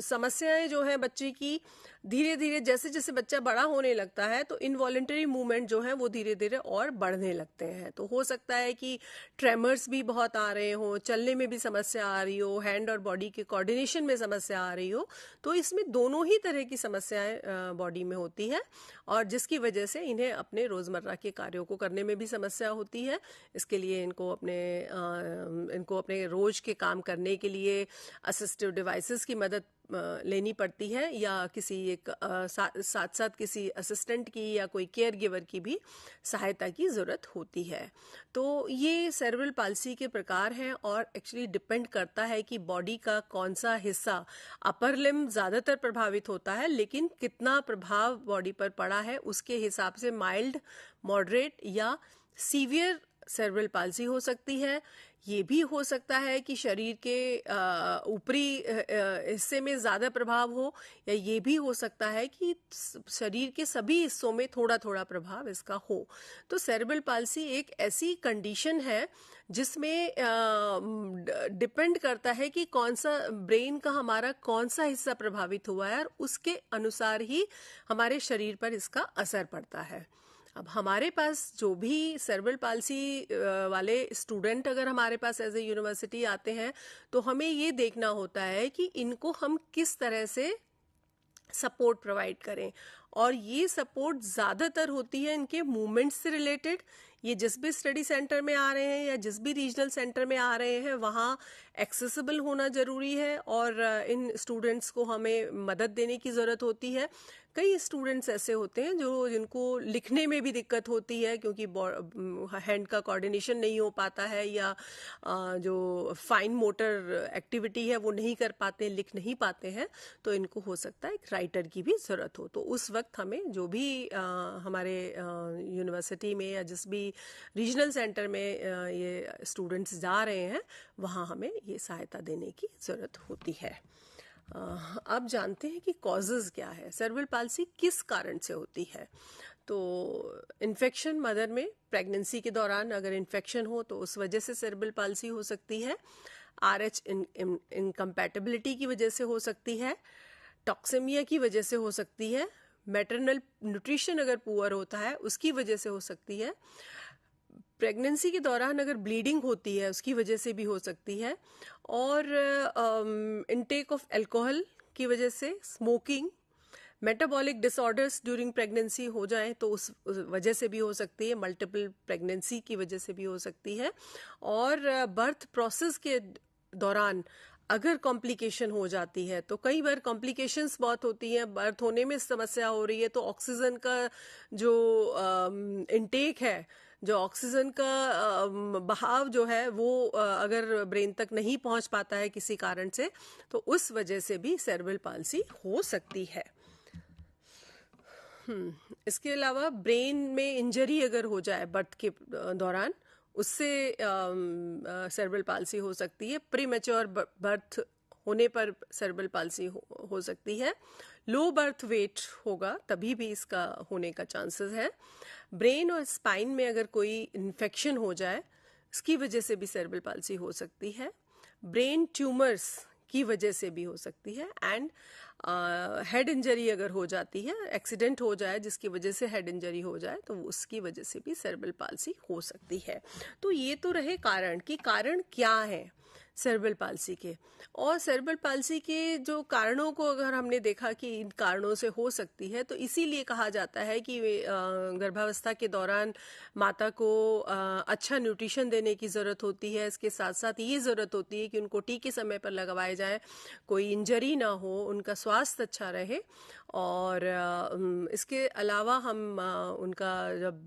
समस्याएं जो है बच्चे की धीरे धीरे जैसे जैसे बच्चा बड़ा होने लगता है तो इनवॉलेंटरी मूवमेंट जो है वो धीरे धीरे और बढ़ने लगते हैं। तो हो सकता है कि ट्रेमर्स भी बहुत आ रहे हो, चलने में भी समस्या आ रही हो, हैंड और बॉडी के कोऑर्डिनेशन में समस्या आ रही हो। तो इसमें दोनों ही तरह की समस्याएं बॉडी में होती है और जिसकी वजह से इन्हें अपने रोज़मर्रा के कार्यों को करने में भी समस्या होती है। इसके लिए इनको अपने रोज के काम करने के लिए असिस्टिव डिवाइसेस की मदद लेनी पड़ती है या किसी एक साथ साथ किसी असिस्टेंट की या कोई केयर गिवर की भी सहायता की ज़रूरत होती है। तो ये सेरेब्रल पाल्सी के प्रकार हैं और एक्चुअली डिपेंड करता है कि बॉडी का कौन सा हिस्सा, अपर लिम्ब ज़्यादातर प्रभावित होता है, लेकिन कितना प्रभाव बॉडी पर पड़ा है उसके हिसाब से माइल्ड, मॉडरेट या सीवियर सेरेब्रल पाल्सी हो सकती है। ये भी हो सकता है कि शरीर के ऊपरी हिस्से में ज़्यादा प्रभाव हो, या ये भी हो सकता है कि शरीर के सभी हिस्सों में थोड़ा थोड़ा प्रभाव इसका हो। तो सेरेब्रल पाल्सी एक ऐसी कंडीशन है जिसमें डिपेंड करता है कि कौन सा ब्रेन का हमारा कौन सा हिस्सा प्रभावित हुआ है और उसके अनुसार ही हमारे शरीर पर इसका असर पड़ता है। अब हमारे पास जो भी सेरेब्रल पाल्सी वाले स्टूडेंट अगर हमारे पास एज ए यूनिवर्सिटी आते हैं तो हमें ये देखना होता है कि इनको हम किस तरह से सपोर्ट प्रोवाइड करें, और ये सपोर्ट ज़्यादातर होती है इनके मूवमेंट्स से रिलेटेड। ये जिस भी स्टडी सेंटर में आ रहे हैं या जिस भी रीजनल सेंटर में आ रहे हैं वहाँ एक्सेसिबल होना ज़रूरी है और इन स्टूडेंट्स को हमें मदद देने की ज़रूरत होती है। कई स्टूडेंट्स ऐसे होते हैं जिनको लिखने में भी दिक्कत होती है क्योंकि हैंड का कोऑर्डिनेशन नहीं हो पाता है या जो फाइन मोटर एक्टिविटी है वो नहीं कर पाते, लिख नहीं पाते हैं, तो इनको हो सकता है एक राइटर की भी ज़रूरत हो। तो उस वक्त हमें जो भी हमारे यूनिवर्सिटी में या जिस भी रीजनल सेंटर में ये स्टूडेंट्स जा रहे हैं वहाँ हमें ये सहायता देने की ज़रूरत होती है। अब जानते हैं कि कॉजेज़ क्या है, सेरेब्रल पाल्सी किस कारण से होती है। तो इन्फेक्शन, मदर में प्रेगनेंसी के दौरान अगर इन्फेक्शन हो तो उस वजह से सेरेब्रल पाल्सी हो सकती है। RH इनकम्पैटिबिलिटी की वजह से हो सकती है, टॉक्सेमिया की वजह से हो सकती है, मैटरनल न्यूट्रिशन अगर पुअर होता है उसकी वजह से हो सकती है, प्रेगनेंसी के दौरान अगर ब्लीडिंग होती है उसकी वजह से भी हो सकती है, और इनटेक ऑफ अल्कोहल की वजह से, smoking, metabolic disorders during pregnancy हो जाएं तो उस वजह से भी हो सकती है, मल्टीपल प्रेगनेंसी की वजह से भी हो सकती है, और बर्थ प्रोसेस के दौरान अगर कॉम्प्लिकेशन हो जाती है तो कई बार कॉम्प्लिकेशंस बहुत होती हैं, बर्थ होने में समस्या हो रही है तो ऑक्सीजन का जो इनटेक है, जो ऑक्सीजन का बहाव जो है वो अगर ब्रेन तक नहीं पहुंच पाता है किसी कारण से तो उस वजह से भी सेरेब्रल पाल्सी हो सकती है। इसके अलावा ब्रेन में इंजरी अगर हो जाए बर्थ के दौरान उससे सेरेब्रल पाल्सी हो सकती है। प्रीमैच्योर बर्थ होने पर सेरेब्रल पाल्सी हो सकती है। लो बर्थ वेट होगा तभी भी इसका होने का चांसेस है। ब्रेन और स्पाइन में अगर कोई इन्फेक्शन हो जाए इसकी वजह से भी सेरेब्रल पाल्सी हो सकती है। ब्रेन ट्यूमर्स की वजह से भी हो सकती है, एंड हेड इंजरी अगर हो जाती है, एक्सीडेंट हो जाए जिसकी वजह से हेड इंजरी हो जाए तो उसकी वजह से भी सेरेब्रल पाल्सी हो सकती है। तो ये तो रहे कारण कि कारण क्या है सेरेब्रल पाल्सी के, और सेरेब्रल पाल्सी के जो कारणों को अगर हमने देखा कि इन कारणों से हो सकती है तो इसीलिए कहा जाता है कि गर्भावस्था के दौरान माता को अच्छा न्यूट्रिशन देने की ज़रूरत होती है। इसके साथ साथ ये ज़रूरत होती है कि उनको टीके समय पर लगवाए जाएं, कोई इंजरी ना हो, उनका स्वास्थ्य अच्छा रहे। और इसके अलावा हम उनका जब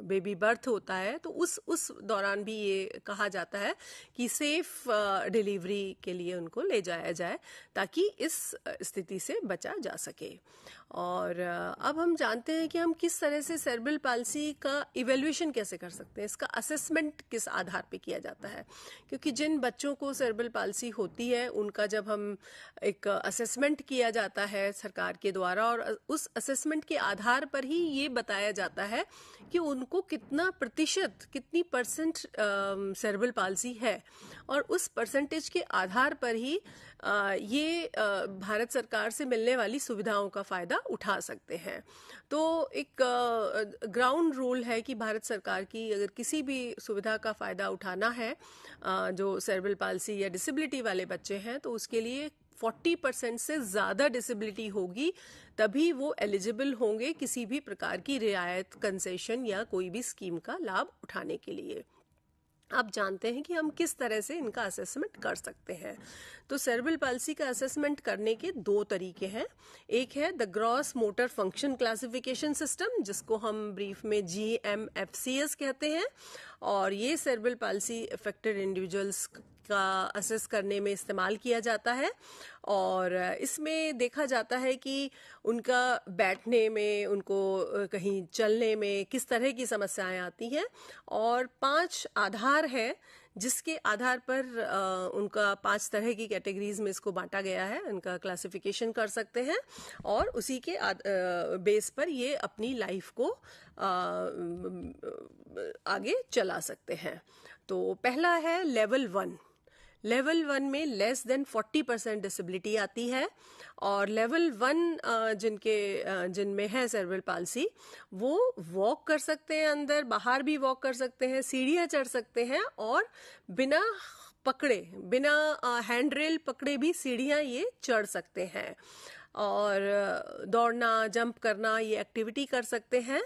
बेबी बर्थ होता है तो उस दौरान भी ये कहा जाता है कि सेफ डिलीवरी के लिए उनको ले जाया जाए ताकि इस स्थिति से बचा जा सके। और अब हम जानते हैं कि हम किस तरह से सेरेब्रल पाल्सी का इवैल्यूएशन कैसे कर सकते हैं, इसका असेसमेंट किस आधार पे किया जाता है। क्योंकि जिन बच्चों को सेरेब्रल पाल्सी होती है उनका जब हम एक असेसमेंट किया जाता है सरकार के द्वारा, और उस असेसमेंट के आधार पर ही ये बताया जाता है कि उनको कितनी परसेंट सेरेब्रल पाल्सी है, और उस परसेंटेज के आधार पर ही ये भारत सरकार से मिलने वाली सुविधाओं का फ़ायदा उठा सकते हैं। तो एक ग्राउंड रूल है कि भारत सरकार की अगर किसी भी सुविधा का फ़ायदा उठाना है जो सेरेब्रल पाल्सी या डिसेबिलिटी वाले बच्चे हैं, तो उसके लिए 40% से ज़्यादा डिसेबिलिटी होगी, तभी वो एलिजिबल होंगे किसी भी प्रकार की रियायत, कंसेशन या कोई भी स्कीम का लाभ उठाने के लिए। आप जानते हैं कि हम किस तरह से इनका असेसमेंट कर सकते हैं। तो सेरेब्रल पाल्सी का असेसमेंट करने के 2 तरीके हैं। एक है the gross motor function classification system, जिसको हम ब्रीफ में GMFCS कहते हैं, और ये सेरेब्रल पाल्सी अफेक्टेड इंडिविजुअल्स का असेस करने में इस्तेमाल किया जाता है। और इसमें देखा जाता है कि उनका बैठने में, उनको कहीं चलने में किस तरह की समस्याएं आती हैं, और 5 आधार है जिसके आधार पर उनका 5 तरह की कैटेगरीज में इसको बांटा गया है, उनका क्लासिफिकेशन कर सकते हैं, और उसी के बेस पर ये अपनी लाइफ को आगे चला सकते हैं। तो पहला है लेवल 1। लेवल 1 में लेस देन 40% डिसेबिलिटी आती है, और लेवल 1 जिनमें है सेरेब्रल पाल्सी, वो वॉक कर सकते हैं, अंदर बाहर भी वॉक कर सकते हैं, सीढ़ियाँ चढ़ सकते हैं, और बिना हैंड रेल पकड़े भी सीढ़ियाँ ये चढ़ सकते हैं, और दौड़ना, जंप करना ये एक्टिविटी कर सकते हैं।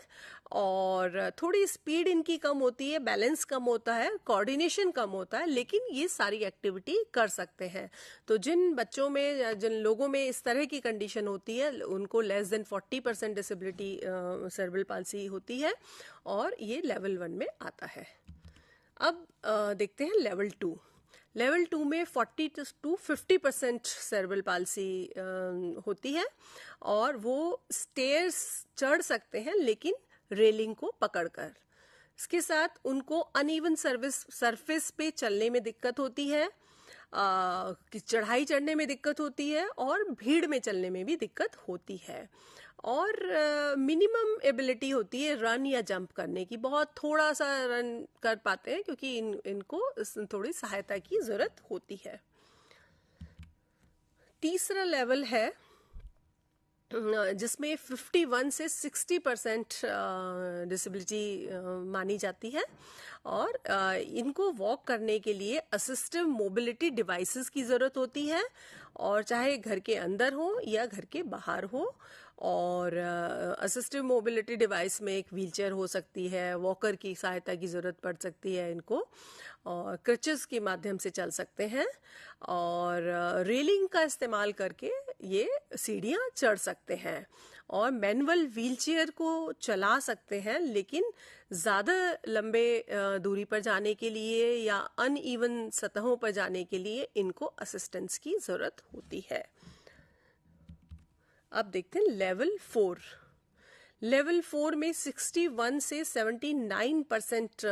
और थोड़ी स्पीड इनकी कम होती है, बैलेंस कम होता है, कोऑर्डिनेशन कम होता है, लेकिन ये सारी एक्टिविटी कर सकते हैं। तो जिन बच्चों में, जिन लोगों में इस तरह की कंडीशन होती है, उनको less than 40% disability cerebral palsy होती है, और ये लेवल 1 में आता है। अब देखते हैं लेवल 2। लेवल 2 में 40 to 50% सेरेब्रल पाल्सी होती है, और वो स्टेयर्स चढ़ सकते हैं लेकिन रेलिंग को पकड़कर। इसके साथ उनको अनइवन सरफेस पे चलने में दिक्कत होती है, चढ़ाई चढ़ने में दिक्कत होती है, और भीड़ में चलने में भी दिक्कत होती है, और मिनिमम एबिलिटी होती है रन या जंप करने की। बहुत थोड़ा सा रन कर पाते हैं क्योंकि इनको थोड़ी सहायता की जरूरत होती है। तीसरा लेवल है जिसमें 51 से 60% डिसेबिलिटी मानी जाती है, और इनको वॉक करने के लिए असिस्टिव मोबिलिटी डिवाइसेस की ज़रूरत होती है, और चाहे घर के अंदर हो या घर के बाहर हो। और असिस्टिव मोबिलिटी डिवाइस में एक व्हीलचेयर हो सकती है, वॉकर की सहायता की ज़रूरत पड़ सकती है इनको, और क्रचेस के माध्यम से चल सकते हैं, और रेलिंग का इस्तेमाल करके ये सीढ़ियाँ चढ़ सकते हैं, और मैनुअल व्हीलचेयर को चला सकते हैं, लेकिन ज़्यादा लंबे दूरी पर जाने के लिए या अनइवन सतहों पर जाने के लिए इनको असिस्टेंस की ज़रूरत होती है। अब देखते हैं लेवल 4। लेवल 4 में 61 से 79%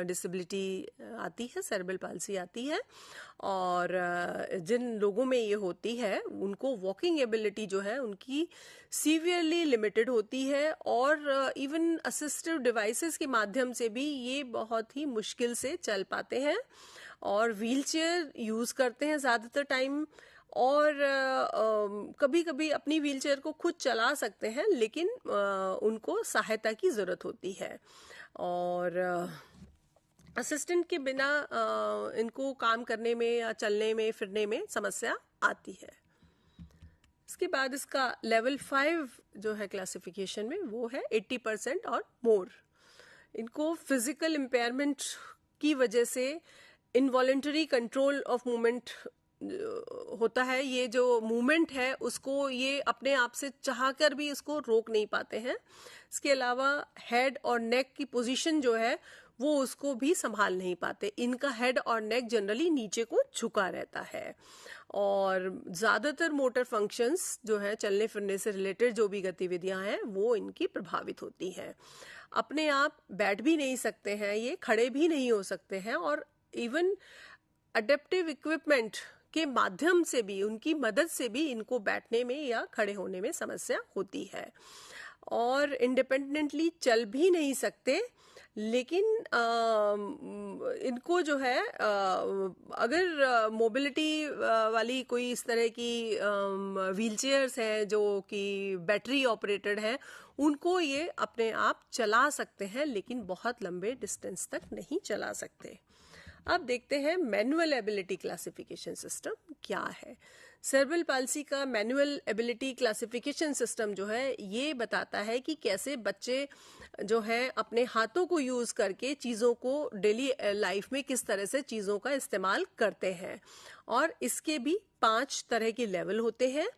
डिसेबिलिटी आती है, सेरेब्रल पाल्सी आती है, और जिन लोगों में ये होती है उनको वॉकिंग एबिलिटी जो है उनकी सीवियरली लिमिटेड होती है, और इवन असिस्टिव डिवाइसेस के माध्यम से भी ये बहुत ही मुश्किल से चल पाते हैं, और व्हीलचेयर यूज़ करते हैं ज़्यादातर टाइम, और कभी कभी अपनी व्हीलचेयर को खुद चला सकते हैं, लेकिन उनको सहायता की ज़रूरत होती है, और असिस्टेंट के बिना इनको काम करने में या चलने में, फिरने में समस्या आती है। इसके बाद इसका लेवल 5 जो है क्लासिफिकेशन में, वो है 80% और मोर। इनको फिजिकल इम्पेयरमेंट की वजह से इनवॉलेंटरी कंट्रोल ऑफ मूवमेंट होता है। ये जो मूवमेंट है उसको ये अपने आप से चाहकर भी इसको रोक नहीं पाते हैं। इसके अलावा हेड और नेक की पोजीशन जो है वो उसको भी संभाल नहीं पाते। इनका हेड और नेक जनरली नीचे को झुका रहता है, और ज़्यादातर मोटर फंक्शंस जो है, चलने फिरने से रिलेटेड जो भी गतिविधियां हैं वो इनकी प्रभावित होती हैं। अपने आप बैठ भी नहीं सकते हैं, ये खड़े भी नहीं हो सकते हैं, और इवन अडेप्टिव इक्विपमेंट के माध्यम से भी, उनकी मदद से भी इनको बैठने में या खड़े होने में समस्या होती है और इंडिपेंडेंटली चल भी नहीं सकते। लेकिन इनको जो है अगर मोबिलिटी वाली कोई इस तरह की व्हील चेयर्स हैं जो कि बैटरी ऑपरेटेड हैं, उनको ये अपने आप चला सकते हैं, लेकिन बहुत लंबे डिस्टेंस तक नहीं चला सकते। अब देखते हैं मैनुअल एबिलिटी क्लासिफिकेशन सिस्टम क्या है। सेरेब्रल पाल्सी का मैनुअल एबिलिटी क्लासिफिकेशन सिस्टम जो है ये बताता है कि कैसे बच्चे जो हैं अपने हाथों को यूज करके चीज़ों को डेली लाइफ में किस तरह से चीज़ों का इस्तेमाल करते हैं, और इसके भी 5 तरह के लेवल होते हैं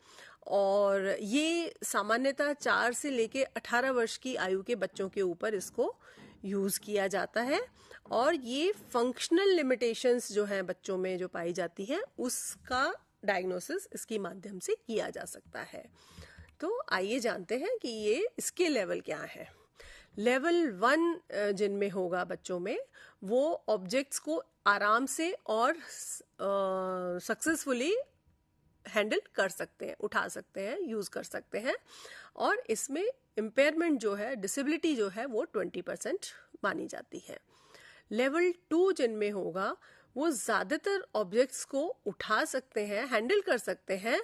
और ये सामान्यतः 4 से लेके 18 वर्ष की आयु के बच्चों के ऊपर इसको यूज किया जाता है। और ये फंक्शनल लिमिटेशंस जो हैं बच्चों में जो पाई जाती हैं उसका डायग्नोसिस इसके माध्यम से किया जा सकता है। तो आइए जानते हैं कि ये इसके लेवल क्या है। लेवल 1 जिनमें होगा बच्चों में, वो ऑब्जेक्ट्स को आराम से और सक्सेसफुली हैंडल कर सकते हैं, उठा सकते हैं, यूज कर सकते हैं, और इसमें इम्पेयरमेंट जो है, डिसेबिलिटी जो है वो 20% मानी जाती है। लेवल 2 जिनमें होगा वो ज़्यादातर ऑब्जेक्ट्स को उठा सकते हैं, हैंडल कर सकते हैं,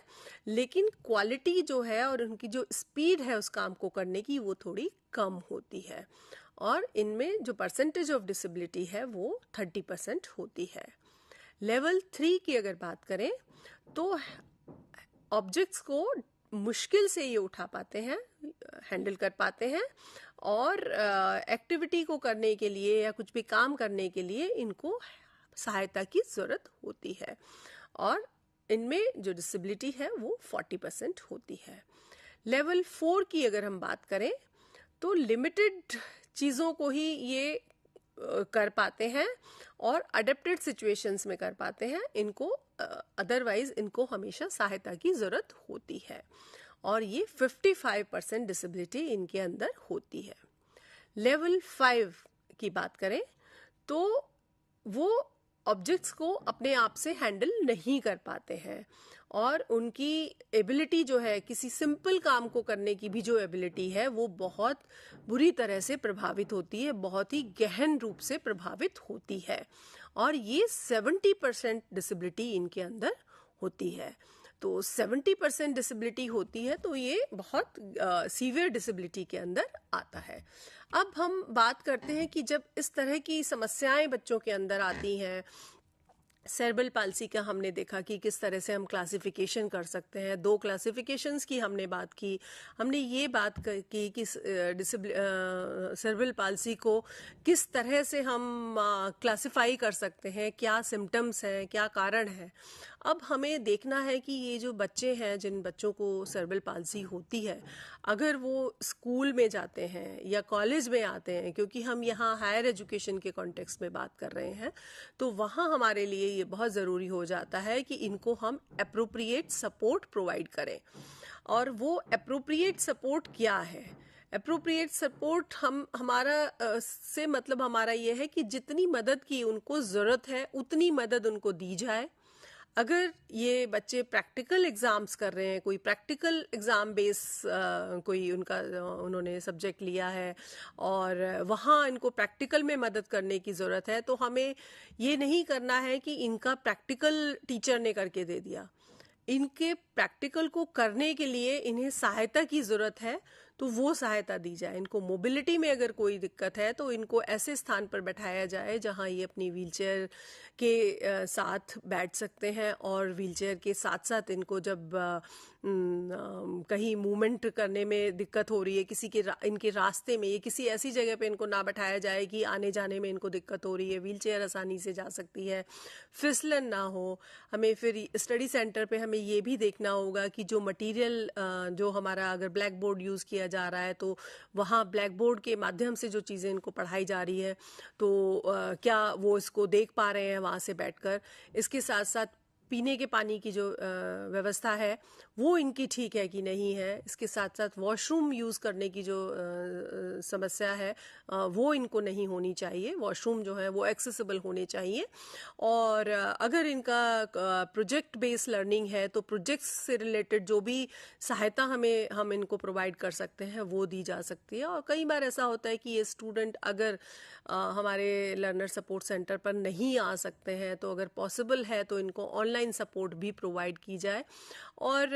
लेकिन क्वालिटी जो है और उनकी जो स्पीड है उस काम को करने की वो थोड़ी कम होती है, और इनमें जो परसेंटेज ऑफ डिसेबिलिटी है वो 30% होती है। लेवल 3 की अगर बात करें तो ऑब्जेक्ट्स को मुश्किल से ये उठा पाते हैं, हैंडल कर पाते हैं, और एक्टिविटी को करने के लिए या कुछ भी काम करने के लिए इनको सहायता की ज़रूरत होती है, और इनमें जो डिसेबिलिटी है वो 40% होती है। लेवल 4 की अगर हम बात करें तो लिमिटेड चीज़ों को ही ये कर पाते हैं और अडेप्टेड सिचुएशंस में कर पाते हैं, इनको अदरवाइज इनको हमेशा सहायता की ज़रूरत होती है, और ये 55% डिसेबिलिटी इनके अंदर होती है। लेवल 5 की बात करें तो वो ऑब्जेक्ट्स को अपने आप से हैंडल नहीं कर पाते हैं, और उनकी एबिलिटी जो है किसी सिंपल काम को करने की भी जो एबिलिटी है वो बहुत बुरी तरह से प्रभावित होती है, बहुत ही गहन रूप से प्रभावित होती है, और ये 70% डिसेबिलिटी इनके अंदर होती है। तो 70% डिसेबिलिटी होती है तो ये बहुत सीवियर डिसेबिलिटी के अंदर आता है। अब हम बात करते हैं कि जब इस तरह की समस्याएं बच्चों के अंदर आती हैं, सेरेब्रल पाल्सी का हमने देखा कि किस तरह से हम क्लासिफिकेशन कर सकते हैं। 2 क्लासिफिकेशंस की हमने बात की। हमने ये बात की कि सेरेब्रल पाल्सी को किस तरह से हम क्लासिफाई कर सकते हैं, क्या सिम्टम्स हैं, क्या कारण है। अब हमें देखना है कि ये जो बच्चे हैं, जिन बच्चों को सेरेब्रल पाल्सी होती है, अगर वो स्कूल में जाते हैं या कॉलेज में आते हैं, क्योंकि हम यहाँ हायर एजुकेशन के कॉन्टेक्स्ट में बात कर रहे हैं, तो वहाँ हमारे लिए ये बहुत ज़रूरी हो जाता है कि इनको हम एप्रोप्रिएट सपोर्ट प्रोवाइड करें। और वो एप्रोप्रिएट सपोर्ट क्या है? एप्रोप्रिएट सपोर्ट से मतलब हमारा ये है कि जितनी मदद की उनको ज़रूरत है उतनी मदद उनको दी जाए। अगर ये बच्चे प्रैक्टिकल एग्ज़ाम्स कर रहे हैं, कोई प्रैक्टिकल एग्ज़ाम बेस कोई उन्होंने सब्जेक्ट लिया है और वहाँ इनको प्रैक्टिकल में मदद करने की ज़रूरत है, तो हमें ये नहीं करना है कि इनका प्रैक्टिकल टीचर ने करके दे दिया। इनके प्रैक्टिकल को करने के लिए इन्हें सहायता की ज़रूरत है, तो वो सहायता दी जाए। इनको मोबिलिटी में अगर कोई दिक्कत है तो इनको ऐसे स्थान पर बैठाया जाए जहां ये अपनी व्हीलचेयर के साथ बैठ सकते हैं, और व्हीलचेयर के साथ साथ इनको जब कहीं मूवमेंट करने में दिक्कत हो रही है, इनके रास्ते में, ये किसी ऐसी जगह पे इनको ना बैठाया जाए कि आने जाने में इनको दिक्कत हो रही है, व्हीलचेयर आसानी से जा सकती है, फिसलन ना हो। हमें फिर स्टडी सेंटर पे हमें ये भी देखना होगा कि जो मटेरियल जो हमारा अगर ब्लैक बोर्ड यूज़ किया जा रहा है तो वहाँ ब्लैक बोर्ड के माध्यम से जो चीज़ें इनको पढ़ाई जा रही है तो क्या वो इसको देख पा रहे हैं वहाँ से बैठकर। इसके साथ साथ पीने के पानी की जो व्यवस्था है वो इनकी ठीक है कि नहीं है। इसके साथ साथ वॉशरूम यूज़ करने की जो समस्या है वो इनको नहीं होनी चाहिए। वॉशरूम जो है वो एक्सेसिबल होने चाहिए। और अगर इनका प्रोजेक्ट बेस्ड लर्निंग है तो प्रोजेक्ट्स से रिलेटेड जो भी सहायता हम इनको प्रोवाइड कर सकते हैं वो दी जा सकती है। और कई बार ऐसा होता है कि ये स्टूडेंट अगर हमारे लर्नर सपोर्ट सेंटर पर नहीं आ सकते हैं तो अगर पॉसिबल है तो इनको ऑनलाइन सपोर्ट भी प्रोवाइड की जाए। और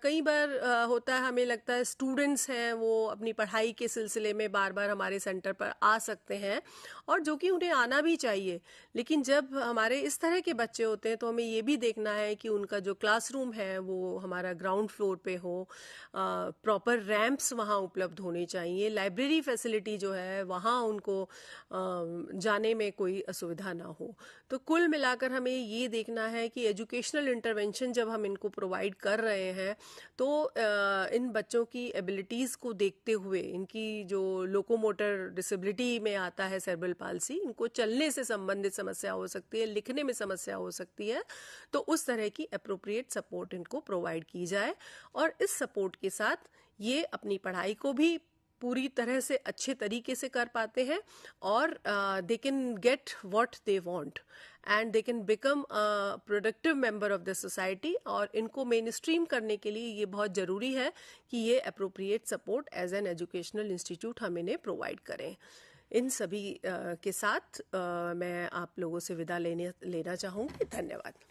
कई बार होता है, हमें लगता है स्टूडेंट्स हैं वो अपनी पढ़ाई के सिलसिले में बार बार हमारे सेंटर पर आ सकते हैं और जो कि उन्हें आना भी चाहिए, लेकिन जब हमारे इस तरह के बच्चे होते हैं तो हमें ये भी देखना है कि उनका जो क्लासरूम है वो हमारा ग्राउंड फ्लोर पे हो, प्रॉपर रैंप्स वहाँ उपलब्ध होने चाहिए, लाइब्रेरी फैसिलिटी जो है वहाँ उनको जाने में कोई असुविधा ना हो। तो कुल मिलाकर हमें ये देखना है कि एजुकेशनल इंटरवेंशन जब हम इनको प्रोवाइड कर रहे हैं तो इन बच्चों की एबिलिटीज़ को देखते हुए, इनकी जो लोकोमोटर डिसेबिलिटी में आता है सेरेब्रल पाल्सी, इनको चलने से संबंधित समस्या हो सकती है, लिखने में समस्या हो सकती है, तो उस तरह की अप्रोप्रिएट सपोर्ट इनको प्रोवाइड की जाए। और इस सपोर्ट के साथ ये अपनी पढ़ाई को भी पूरी तरह से अच्छे तरीके से कर पाते हैं और they can get what they want and they can become a productive member of the society. और इनको मेन स्ट्रीम करने के लिए ये बहुत ज़रूरी है कि ये appropriate support as an educational institute हम इन्हें प्रोवाइड करें। इन सभी के साथ मैं आप लोगों से विदा लेना चाहूँगी। धन्यवाद।